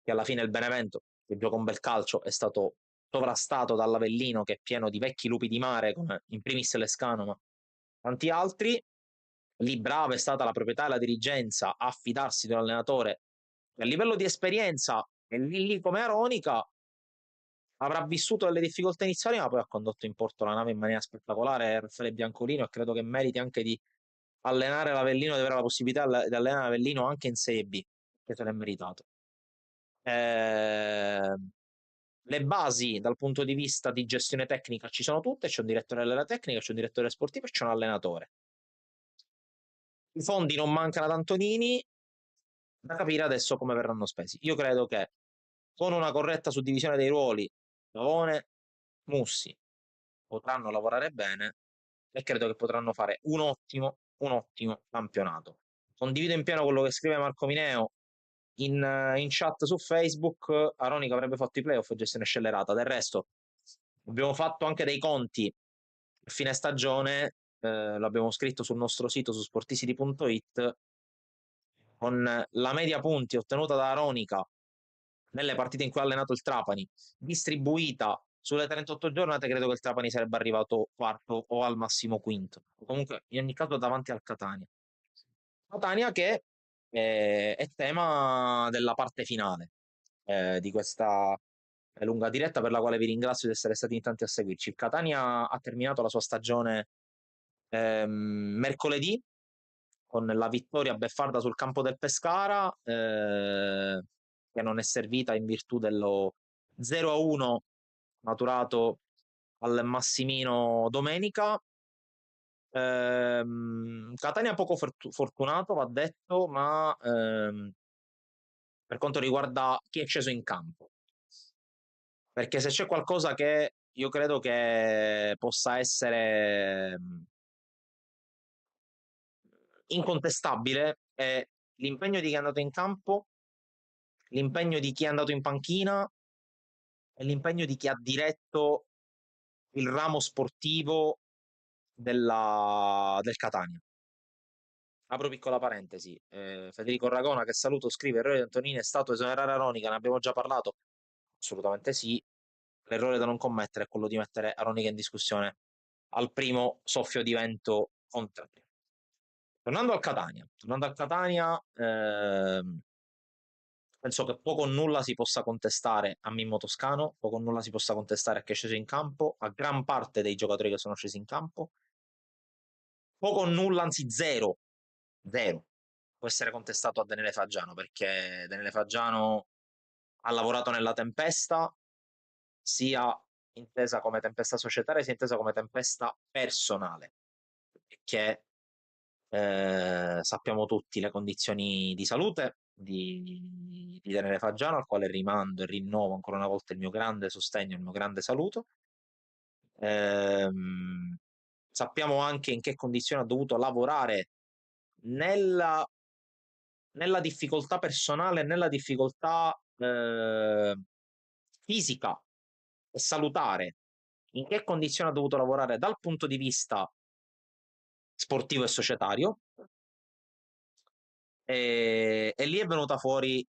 che alla fine il Benevento, che gioca un bel calcio, è stato sovrastato dall'Avellino, che è pieno di vecchi lupi di mare, come in primis Lescano, ma tanti altri. Lì brava è stata la proprietà e la dirigenza a fidarsi di un allenatore che a livello di esperienza è lì come Aronica, avrà vissuto delle difficoltà iniziali, ma poi ha condotto in porto la nave in maniera spettacolare. Raffaele Biancolino, e credo che meriti anche di allenare l'Avellino, di avere la possibilità di allenare l'Avellino anche in Serie B, che se l'è meritato. Eh, le basi dal punto di vista di gestione tecnica ci sono tutte, c'è un direttore della tecnica, c'è un direttore sportivo e c'è un allenatore. I fondi non mancano ad Antonini, da capire adesso come verranno spesi. Io credo che con una corretta suddivisione dei ruoli, Pavone, Mussi potranno lavorare bene e credo che potranno fare un ottimo campionato. Condivido in pieno quello che scrive Marco Mineo in chat su Facebook. Aronica avrebbe fatto i playoff, gestione scellerata. Del resto, abbiamo fatto anche dei conti a fine stagione, l'abbiamo scritto sul nostro sito su sportisiti.it, con la media punti ottenuta da Aronica nelle partite in cui ha allenato il Trapani, distribuita sulle 38 giornate, credo che il Trapani sarebbe arrivato quarto o al massimo quinto. Comunque, in ogni caso, davanti al Catania. Catania che è tema della parte finale di questa lunga diretta, per la quale vi ringrazio di essere stati in tanti a seguirci. Il Catania ha terminato la sua stagione mercoledì con la vittoria beffarda sul campo del Pescara, che non è servita in virtù dello 0-1 maturato al Massimino domenica. Catania poco fortunato, va detto, ma per quanto riguarda chi è sceso in campo. Perché se c'è qualcosa che io credo che possa essere incontestabile è l'impegno di chi è andato in campo, l'impegno di chi è andato in panchina e l'impegno di chi ha diretto il ramo sportivo del Catania. Apro piccola parentesi, Federico Ragona, che saluto, scrive: errore di Antonini è stato esonerare Aronica, ne abbiamo già parlato? Assolutamente sì. L'errore da non commettere è quello di mettere Aronica in discussione al primo soffio di vento contrario. Tornando al Catania, penso che poco o nulla si possa contestare a Mimmo Toscano, poco o nulla si possa contestare a chi è sceso in campo, a gran parte dei giocatori che sono scesi in campo, poco o nulla, anzi zero, zero, può essere contestato a Daniele Faggiano, perché Daniele Faggiano ha lavorato nella tempesta, sia intesa come tempesta societaria, sia intesa come tempesta personale, che sappiamo tutti le condizioni di salute di Daniele Faggiano, al quale rimando e rinnovo ancora una volta il mio grande sostegno, il mio grande saluto. Ehm, Sappiamo anche in che condizioni ha dovuto lavorare nella, nella difficoltà personale, nella difficoltà fisica e salutare, in che condizioni ha dovuto lavorare dal punto di vista sportivo e societario, e lì è venuto fuori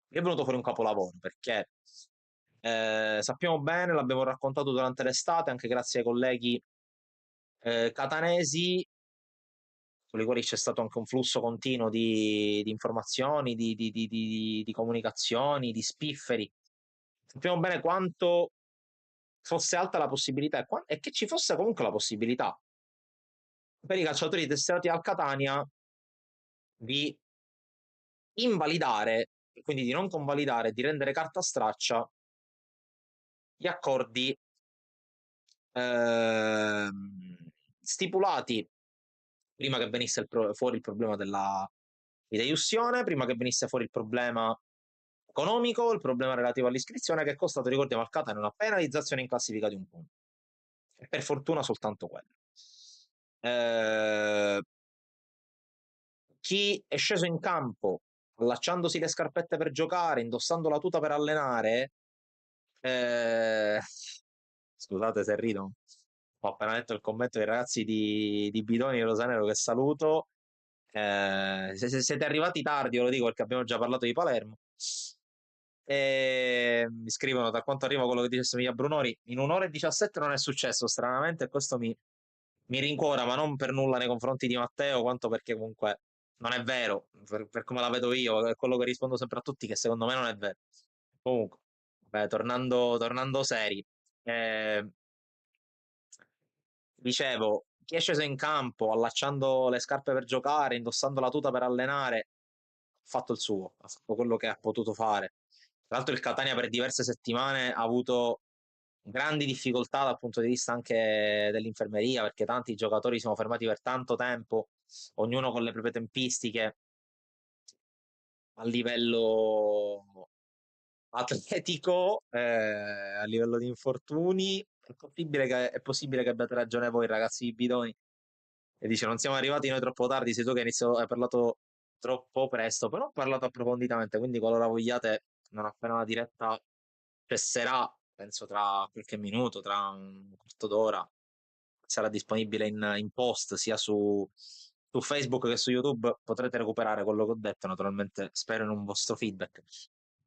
un capolavoro, perché sappiamo bene, l'abbiamo raccontato durante l'estate, anche grazie ai colleghi catanesi, con i quali c'è stato anche un flusso continuo di informazioni, di comunicazioni, di spifferi. Sappiamo bene quanto fosse alta la possibilità e che ci fosse comunque la possibilità per i calciatori destinati al Catania di invalidare, e quindi di non convalidare, di rendere carta straccia gli accordi stipulati prima che venisse fuori il problema della fideiussione, prima che venisse fuori il problema economico, il problema relativo all'iscrizione, che è costato, ricordiamo, al Catania una penalizzazione in classifica di un punto. E per fortuna soltanto quello. Eh, chi è sceso in campo allacciandosi le scarpette per giocare, indossando la tuta per allenare, eh, scusate se rido, ho appena letto il commento dei ragazzi di Bidoni e Rosanero che saluto. Se siete arrivati tardi, ve lo dico perché abbiamo già parlato di Palermo. E mi scrivono da quanto arriva quello che dice Semiglia Brunori. In un'ora e 17 non è successo, stranamente, e questo mi rincuora, ma non per nulla nei confronti di Matteo, quanto perché comunque non è vero, per come la vedo io, è quello che rispondo sempre a tutti, che secondo me non è vero. Comunque, beh, tornando seri, eh, dicevo, chi è sceso in campo allacciando le scarpe per giocare, indossando la tuta per allenare, ha fatto il suo, ha fatto quello che ha potuto fare. Tra l'altro il Catania per diverse settimane ha avuto grandi difficoltà dal punto di vista anche dell'infermeria, perché tanti giocatori si sono fermati per tanto tempo, ognuno con le proprie tempistiche a livello atletico, a livello di infortuni. È possibile che abbiate ragione voi, ragazzi di Bidoni. E dice: Non siamo arrivati noi troppo tardi. Sei tu che hai parlato troppo presto, però ho parlato approfonditamente. Quindi, qualora vogliate, non appena la diretta cesserà, penso tra qualche minuto, tra un quarto d'ora, sarà disponibile in post sia su Facebook che su YouTube. Potrete recuperare quello che ho detto. Naturalmente, spero in un vostro feedback,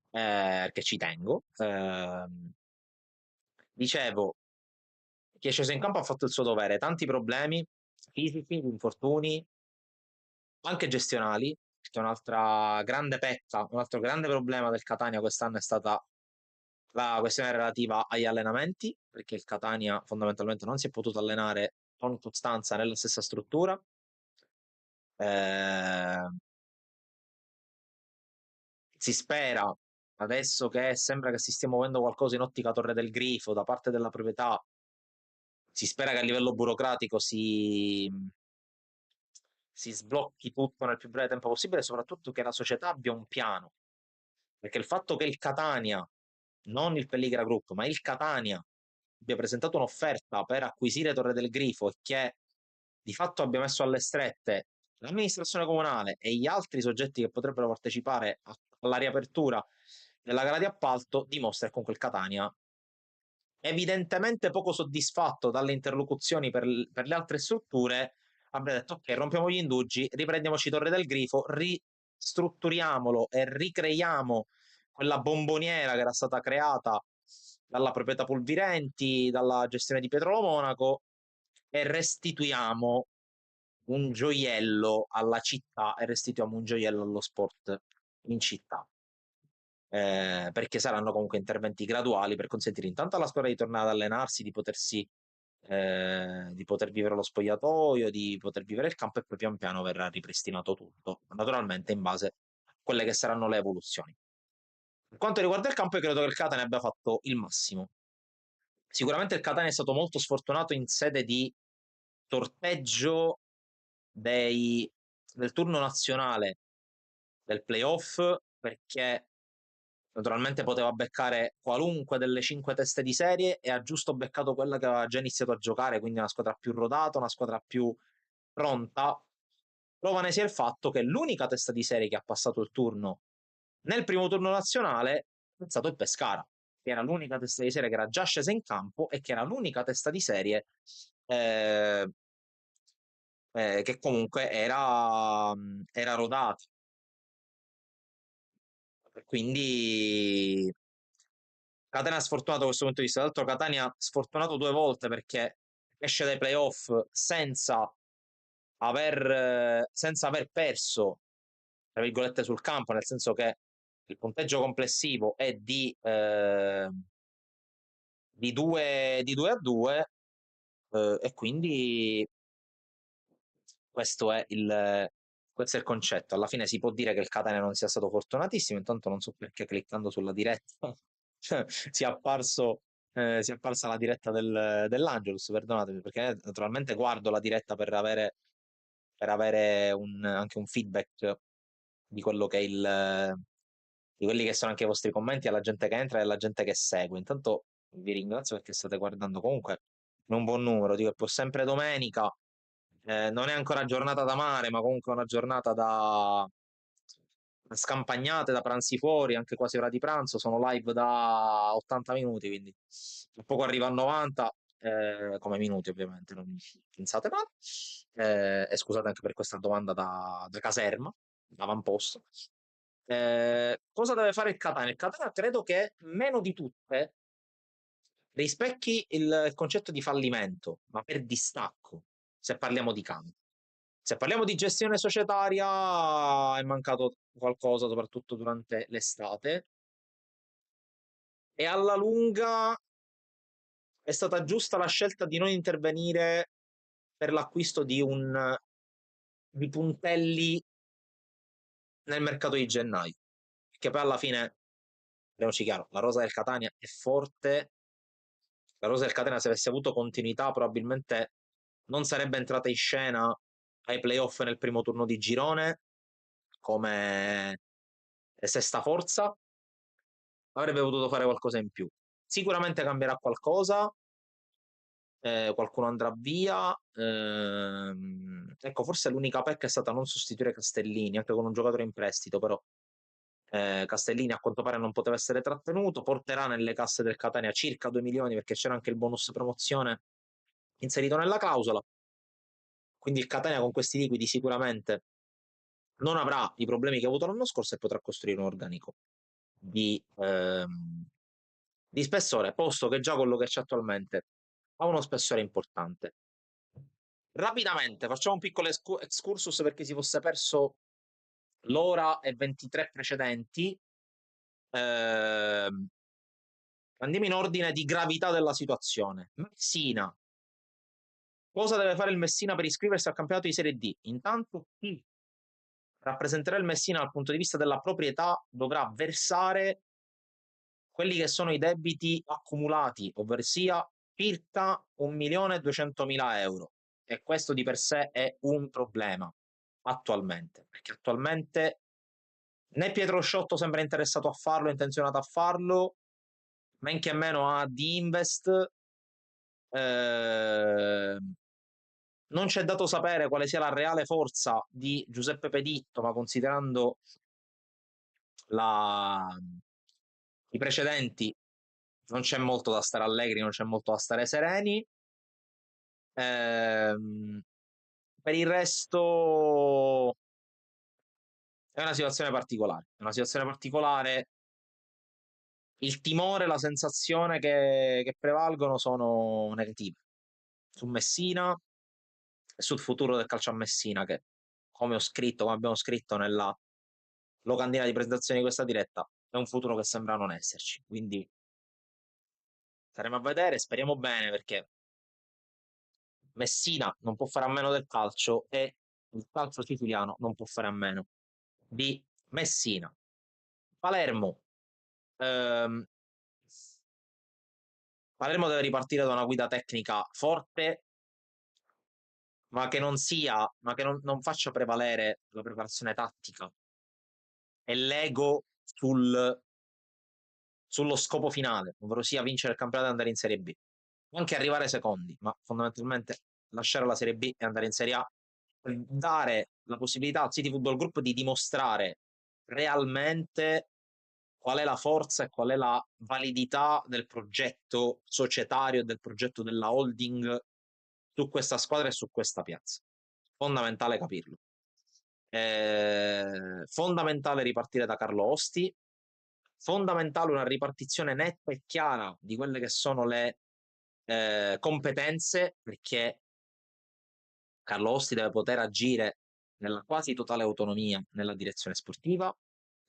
perché ci tengo. Dicevo, chi è sceso in campo ha fatto il suo dovere, tanti problemi fisici, infortuni, anche gestionali, perché un'altra grande pecca, un altro grande problema del Catania quest'anno è stata la questione relativa agli allenamenti, perché il Catania fondamentalmente non si è potuto allenare con costanza nella stessa struttura. Eh, si spera, adesso che sembra che si stia muovendo qualcosa in ottica Torre del Grifo da parte della proprietà, si spera che a livello burocratico si sblocchi tutto nel più breve tempo possibile e soprattutto che la società abbia un piano. Perché il fatto che il Catania, non il Pelligra Group, ma il Catania abbia presentato un'offerta per acquisire Torre del Grifo e che di fatto abbia messo alle strette l'amministrazione comunale e gli altri soggetti che potrebbero partecipare alla riapertura della gara di appalto, dimostra che comunque il Catania evidentemente poco soddisfatto dalle interlocuzioni per le altre strutture, avrei detto ok, rompiamo gli indugi, riprendiamoci Torre del Grifo, ristrutturiamolo e ricreiamo quella bomboniera che era stata creata dalla proprietà Pulvirenti, dalla gestione di Pietro Monaco e restituiamo un gioiello alla città e restituiamo un gioiello allo sport in città, perché saranno comunque interventi graduali per consentire intanto alla squadra di tornare ad allenarsi, di poter vivere lo spogliatoio, di poter vivere il campo e poi pian piano verrà ripristinato tutto, naturalmente in base a quelle che saranno le evoluzioni. Per quanto riguarda il campo, io credo che il Catania abbia fatto il massimo. Sicuramente il Catania è stato molto sfortunato in sede di sorteggio del turno nazionale del playoff, perché naturalmente poteva beccare qualunque delle 5 teste di serie e ha giusto beccato quella che aveva già iniziato a giocare, quindi una squadra più rodata, una squadra più pronta. Prova ne sia il fatto che l'unica testa di serie che ha passato il turno nel primo turno nazionale è stato il Pescara, che era l'unica testa di serie che era già scesa in campo e che era l'unica testa di serie eh, che comunque era rodata. Quindi Catania sfortunato da questo punto di vista. Tra l'altro Catania sfortunato 2 volte perché esce dai playoff senza aver perso, tra virgolette, sul campo, nel senso che il punteggio complessivo è di 2 a 2, e quindi Questo è il concetto. Alla fine si può dire che il Catania non sia stato fortunatissimo, intanto non so perché cliccando sulla diretta cioè, sia apparsa la diretta dell'Angelus, perdonatemi, perché naturalmente guardo la diretta per avere anche un feedback di quello che è di quelli che sono anche i vostri commenti alla gente che entra e alla gente che segue. Intanto vi ringrazio perché state guardando comunque in un buon numero, dico, è pur sempre domenica, non è ancora giornata da mare, ma comunque è una giornata da scampagnate, da pranzi fuori, anche quasi ora di pranzo, sono live da 80 minuti, quindi tra poco arriva a 90, come minuti ovviamente, non pensate male. E scusate anche per questa domanda da caserma, avamposto. Cosa deve fare il Catania? Il Catania credo che meno di tutte rispecchi il concetto di fallimento, ma per distacco, se parliamo di campo. Se parliamo di gestione societaria, è mancato qualcosa, soprattutto durante l'estate, e alla lunga è stata giusta la scelta di non intervenire per l'acquisto di puntelli nel mercato di gennaio. Perché poi alla fine, parliamoci chiaro, la rosa del Catania è forte. La rosa del Catania, se avesse avuto continuità, probabilmente non sarebbe entrata in scena ai playoff nel primo turno di girone come sesta forza, avrebbe potuto fare qualcosa in più. Sicuramente cambierà qualcosa, qualcuno andrà via. Ecco, forse l'unica pecca è stata non sostituire Castellini, anche con un giocatore in prestito, però Castellini a quanto pare non poteva essere trattenuto, porterà nelle casse del Catania circa 2 milioni perché c'era anche il bonus promozione inserito nella clausola, quindi il Catania con questi liquidi sicuramente non avrà i problemi che ha avuto l'anno scorso e potrà costruire un organico di, ehm, di spessore, posto che già quello che c'è attualmente ha uno spessore importante. Rapidamente facciamo un piccolo excursus per chi si fosse perso l'ora e 23 precedenti. Ehm, Andiamo in ordine di gravità della situazione. Messina. Cosa deve fare il Messina per iscriversi al campionato di Serie D? Intanto chi rappresenterà il Messina dal punto di vista della proprietà dovrà versare quelli che sono i debiti accumulati, ovvero sia circa 1.200.000 euro. E questo di per sé è un problema attualmente, perché attualmente né Pietro Sciotto sembra interessato a farlo, intenzionato a farlo, men che meno a di Invest. Eh, Non c'è dato sapere quale sia la reale forza di Giuseppe Peditto, ma considerando la... i precedenti non c'è molto da stare allegri, non c'è molto da stare sereni. Ehm, per il resto è una situazione particolare. È una situazione particolare. Il timore, la sensazione che prevalgono sono negative su Messina e sul futuro del calcio a Messina, che come ho scritto, come abbiamo scritto nella locandina di presentazione di questa diretta, è un futuro che sembra non esserci. Quindi staremo a vedere, speriamo bene perché Messina non può fare a meno del calcio e il calcio siciliano non può fare a meno di Messina. Palermo. Ehm, Palermo deve ripartire da una guida tecnica forte, ma che non faccia prevalere la preparazione tattica e l'ego sullo scopo finale, ovvero sia vincere il campionato e andare in Serie B. Anche arrivare secondi, ma fondamentalmente lasciare la Serie B e andare in Serie A, per dare la possibilità al City Football Group di dimostrare realmente qual è la forza e qual è la validità del progetto societario e del progetto della holding su questa squadra e su questa piazza. Fondamentale capirlo. Fondamentale ripartire da Carlo Osti, fondamentale una ripartizione netta e chiara di quelle che sono le competenze, perché Carlo Osti deve poter agire nella quasi totale autonomia nella direzione sportiva.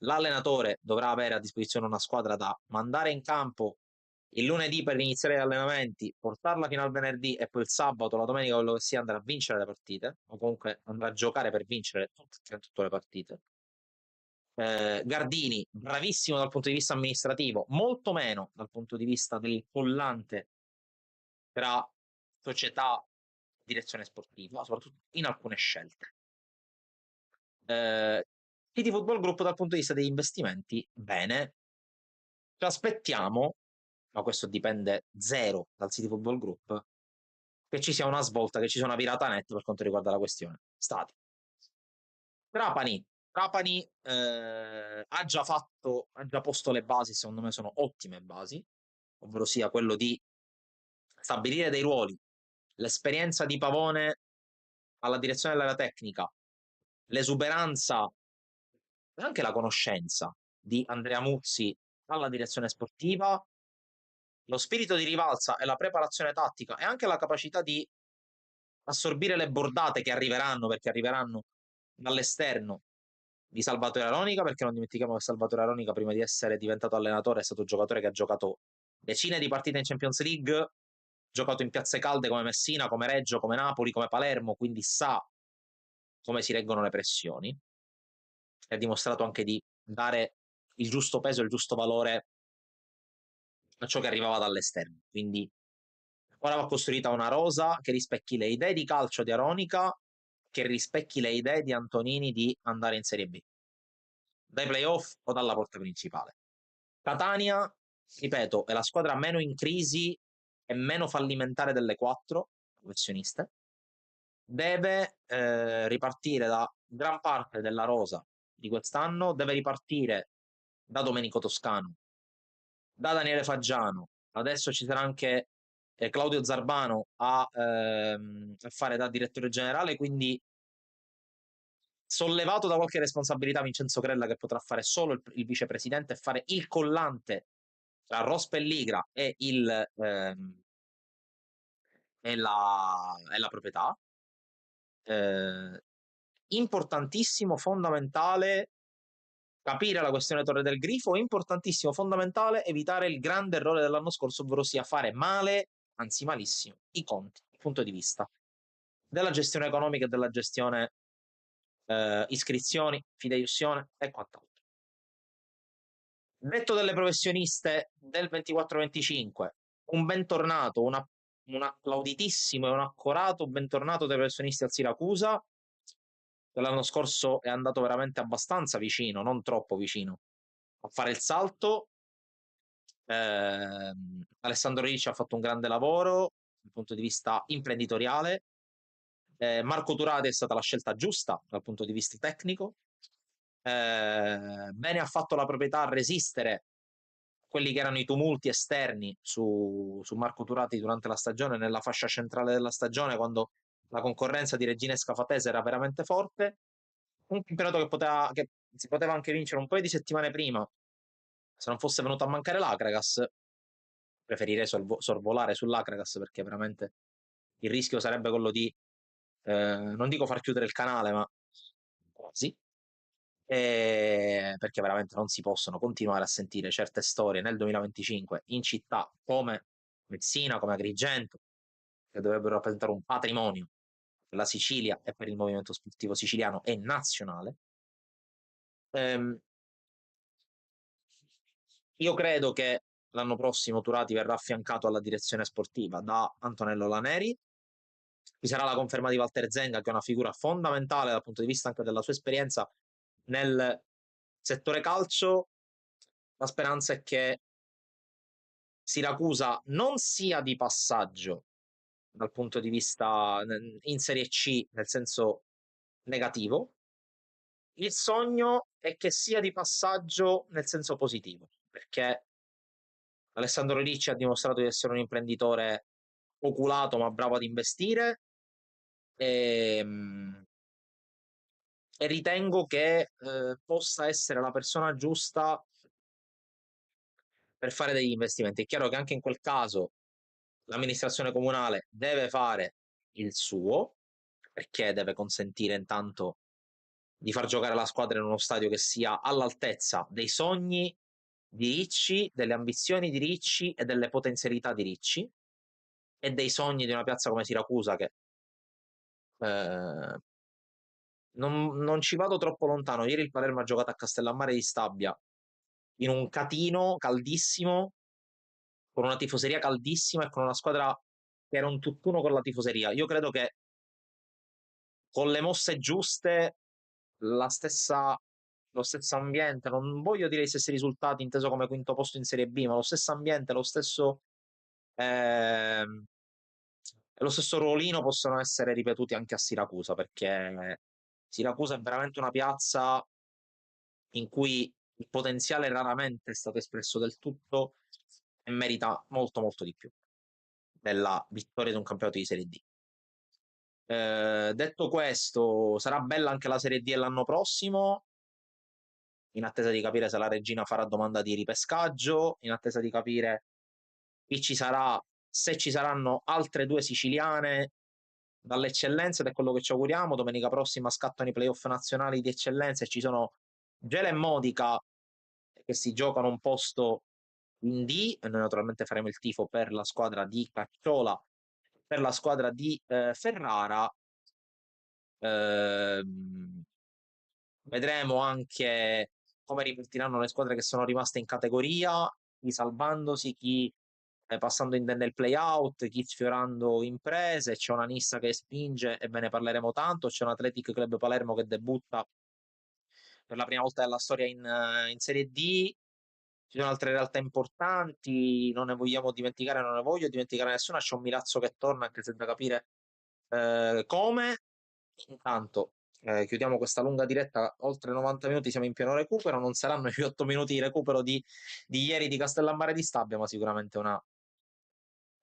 L'allenatore dovrà avere a disposizione una squadra da mandare in campo il lunedì per iniziare gli allenamenti, portarla fino al venerdì e poi il sabato, la domenica, quello che sia, andare a vincere le partite, o comunque andare a giocare per vincere tutte le partite. Gardini, bravissimo dal punto di vista amministrativo, molto meno dal punto di vista del collante tra società e direzione sportiva, soprattutto in alcune scelte. City Football Group dal punto di vista degli investimenti, bene. Ci aspettiamo, ma questo dipende zero dal City Football Group, che ci sia una svolta, che ci sia una virata netta per quanto riguarda la questione stati. Trapani ha già posto le basi, secondo me sono ottime basi, ovvero sia quello di stabilire dei ruoli, l'esperienza di Pavone alla direzione dell'area tecnica, l'esuberanza e anche la conoscenza di Andrea Muzzi alla direzione sportiva, lo spirito di rivalsa e la preparazione tattica e anche la capacità di assorbire le bordate che arriveranno, perché arriveranno dall'esterno di Salvatore Aronica, perché non dimentichiamo che Salvatore Aronica prima di essere diventato allenatore è stato un giocatore che ha giocato decine di partite in Champions League, giocato in piazze calde come Messina, come Reggio, come Napoli, come Palermo, quindi sa come si reggono le pressioni e ha dimostrato anche di dare il giusto peso e il giusto valore a ciò che arrivava dall'esterno. Quindi ora va costruita una rosa che rispecchi le idee di calcio di Aronica, che rispecchi le idee di Antonini di andare in Serie B, dai playoff o dalla porta principale. Catania, ripeto, è la squadra meno in crisi e meno fallimentare delle quattro professioniste. Deve ripartire da gran parte della rosa di quest'anno, deve ripartire da Domenico Toscano, da Daniele Faggiano, adesso ci sarà anche Claudio Zarbano a fare da direttore generale, quindi sollevato da qualche responsabilità Vincenzo Crella che potrà fare solo il vicepresidente e fare il collante tra Rospelligra e la proprietà. Importantissimo, fondamentale capire la questione Torre del Grifo, importantissimo, fondamentale evitare il grande errore dell'anno scorso, ovvero sia fare male, anzi malissimo, i conti dal punto di vista della gestione economica e della gestione iscrizioni, fideiussione e quant'altro. Detto delle professioniste del 24-25, un bentornato, un applauditissimo e un accorato bentornato dei professionisti al Siracusa, che l'anno scorso è andato veramente abbastanza vicino, non troppo vicino, a fare il salto. Alessandro Ricci ha fatto un grande lavoro dal punto di vista imprenditoriale. Marco Turati è stata la scelta giusta dal punto di vista tecnico. Bene ha fatto la proprietà a resistere quelli che erano i tumulti esterni su Marco Turati durante la stagione, nella fascia centrale della stagione, quando la concorrenza di Regina e Scafatese era veramente forte. Un campionato che si poteva anche vincere un paio di settimane prima, se non fosse venuto a mancare l'Akragas. Preferirei sorvolare sull'Akragas perché veramente il rischio sarebbe quello di, non dico far chiudere il canale, ma quasi, perché veramente non si possono continuare a sentire certe storie nel 2025 in città come Messina, come Agrigento, che dovrebbero rappresentare un patrimonio per la Sicilia e per il movimento sportivo siciliano e nazionale. Ehm, io credo che l'anno prossimo Turati verrà affiancato alla direzione sportiva da Antonello Laneri. Ci sarà la conferma di Walter Zenga, che è una figura fondamentale dal punto di vista anche della sua esperienza nel settore calcio. La speranza è che Siracusa non sia di passaggio dal punto di vista in Serie C nel senso negativo. Il sogno è che sia di passaggio nel senso positivo, perché Alessandro Ricci ha dimostrato di essere un imprenditore oculato ma bravo ad investire e, e ritengo che possa essere la persona giusta per fare degli investimenti. È chiaro che anche in quel caso l'amministrazione comunale deve fare il suo, perché deve consentire intanto di far giocare la squadra in uno stadio che sia all'altezza dei sogni di Ricci, delle ambizioni di Ricci e delle potenzialità di Ricci e dei sogni di una piazza come Siracusa che eh, non ci vado troppo lontano. Ieri il Palermo ha giocato a Castellammare di Stabia in un catino caldissimo, con una tifoseria caldissima e con una squadra che era un tutt'uno con la tifoseria. Io credo che con le mosse giuste, la stessa, lo stesso ambiente, non voglio dire gli stessi risultati inteso come quinto posto in Serie B, ma lo stesso ambiente, ehm, lo stesso ruolino possono essere ripetuti anche a Siracusa, perché Siracusa è veramente una piazza in cui il potenziale raramente è stato espresso del tutto e merita molto molto di più della vittoria di un campionato di Serie D. Detto questo, sarà bella anche la Serie D l'anno prossimo, in attesa di capire se la regina farà domanda di ripescaggio, in attesa di capire chi ci sarà, se ci saranno altre due siciliane dall'eccellenza, ed è quello che ci auguriamo. Domenica prossima scattano i playoff nazionali di eccellenza e ci sono Gela e Modica che si giocano un posto in D e noi naturalmente faremo il tifo per la squadra di Cacciola, per la squadra di Ferrara. Ehm, Vedremo anche come ripartiranno le squadre che sono rimaste in categoria, chi salvandosi, chi passando nel play-out, chi sfiorando imprese. C'è una Nissa che spinge e ve ne parleremo tanto. C'è un Athletic Club Palermo che debutta per la prima volta della storia in Serie D. Ci sono altre realtà importanti, non ne vogliamo dimenticare, non ne voglio dimenticare nessuna. C'è un Milazzo che torna anche senza capire come. Intanto chiudiamo questa lunga diretta, oltre 90 minuti, siamo in pieno recupero, non saranno gli 8 minuti di recupero di ieri di Castellammare di Stabia, ma sicuramente una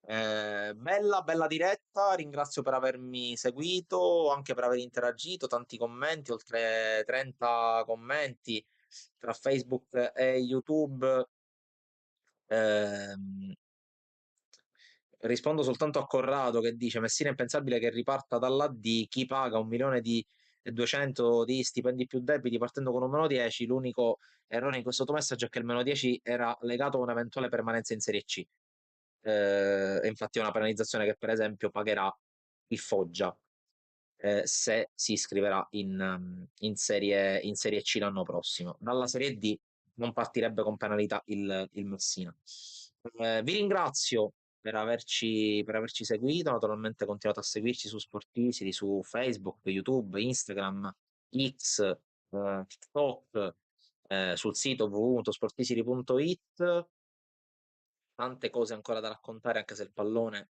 bella, bella diretta. Ringrazio per avermi seguito, anche per aver interagito, tanti commenti, oltre 30 commenti tra Facebook e YouTube. Ehm, Rispondo soltanto a Corrado che dice: Messina è impensabile che riparta dall'AD, chi paga 1.200.000 di stipendi più debiti partendo con un meno 10, l'unico errore in questo tuo messaggio è che il meno 10 era legato a un'eventuale permanenza in Serie C. E infatti è una penalizzazione che per esempio pagherà il Foggia se si iscriverà in serie C l'anno prossimo. Dalla Serie D non partirebbe con penalità il Messina. Vi ringrazio per averci seguito. Naturalmente continuate a seguirci su Sportisili, su Facebook, YouTube, Instagram, X, TikTok, sul sito www.sportisili.it. Tante cose ancora da raccontare, anche se il pallone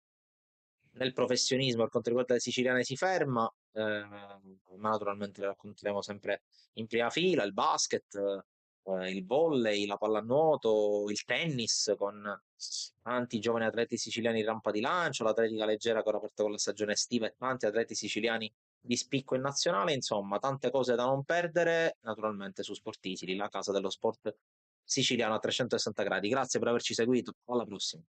nel professionismo per quanto riguarda le siciliane si ferma, ma naturalmente le racconteremo sempre in prima fila, il basket, il volley, la pallanuoto, il tennis con tanti giovani atleti siciliani in rampa di lancio, l'atletica leggera che ora parte con la stagione estiva e tanti atleti siciliani di spicco in nazionale, insomma, tante cose da non perdere, naturalmente su Sportisili, la casa dello sport siciliano a 360 gradi. Grazie per averci seguito, alla prossima.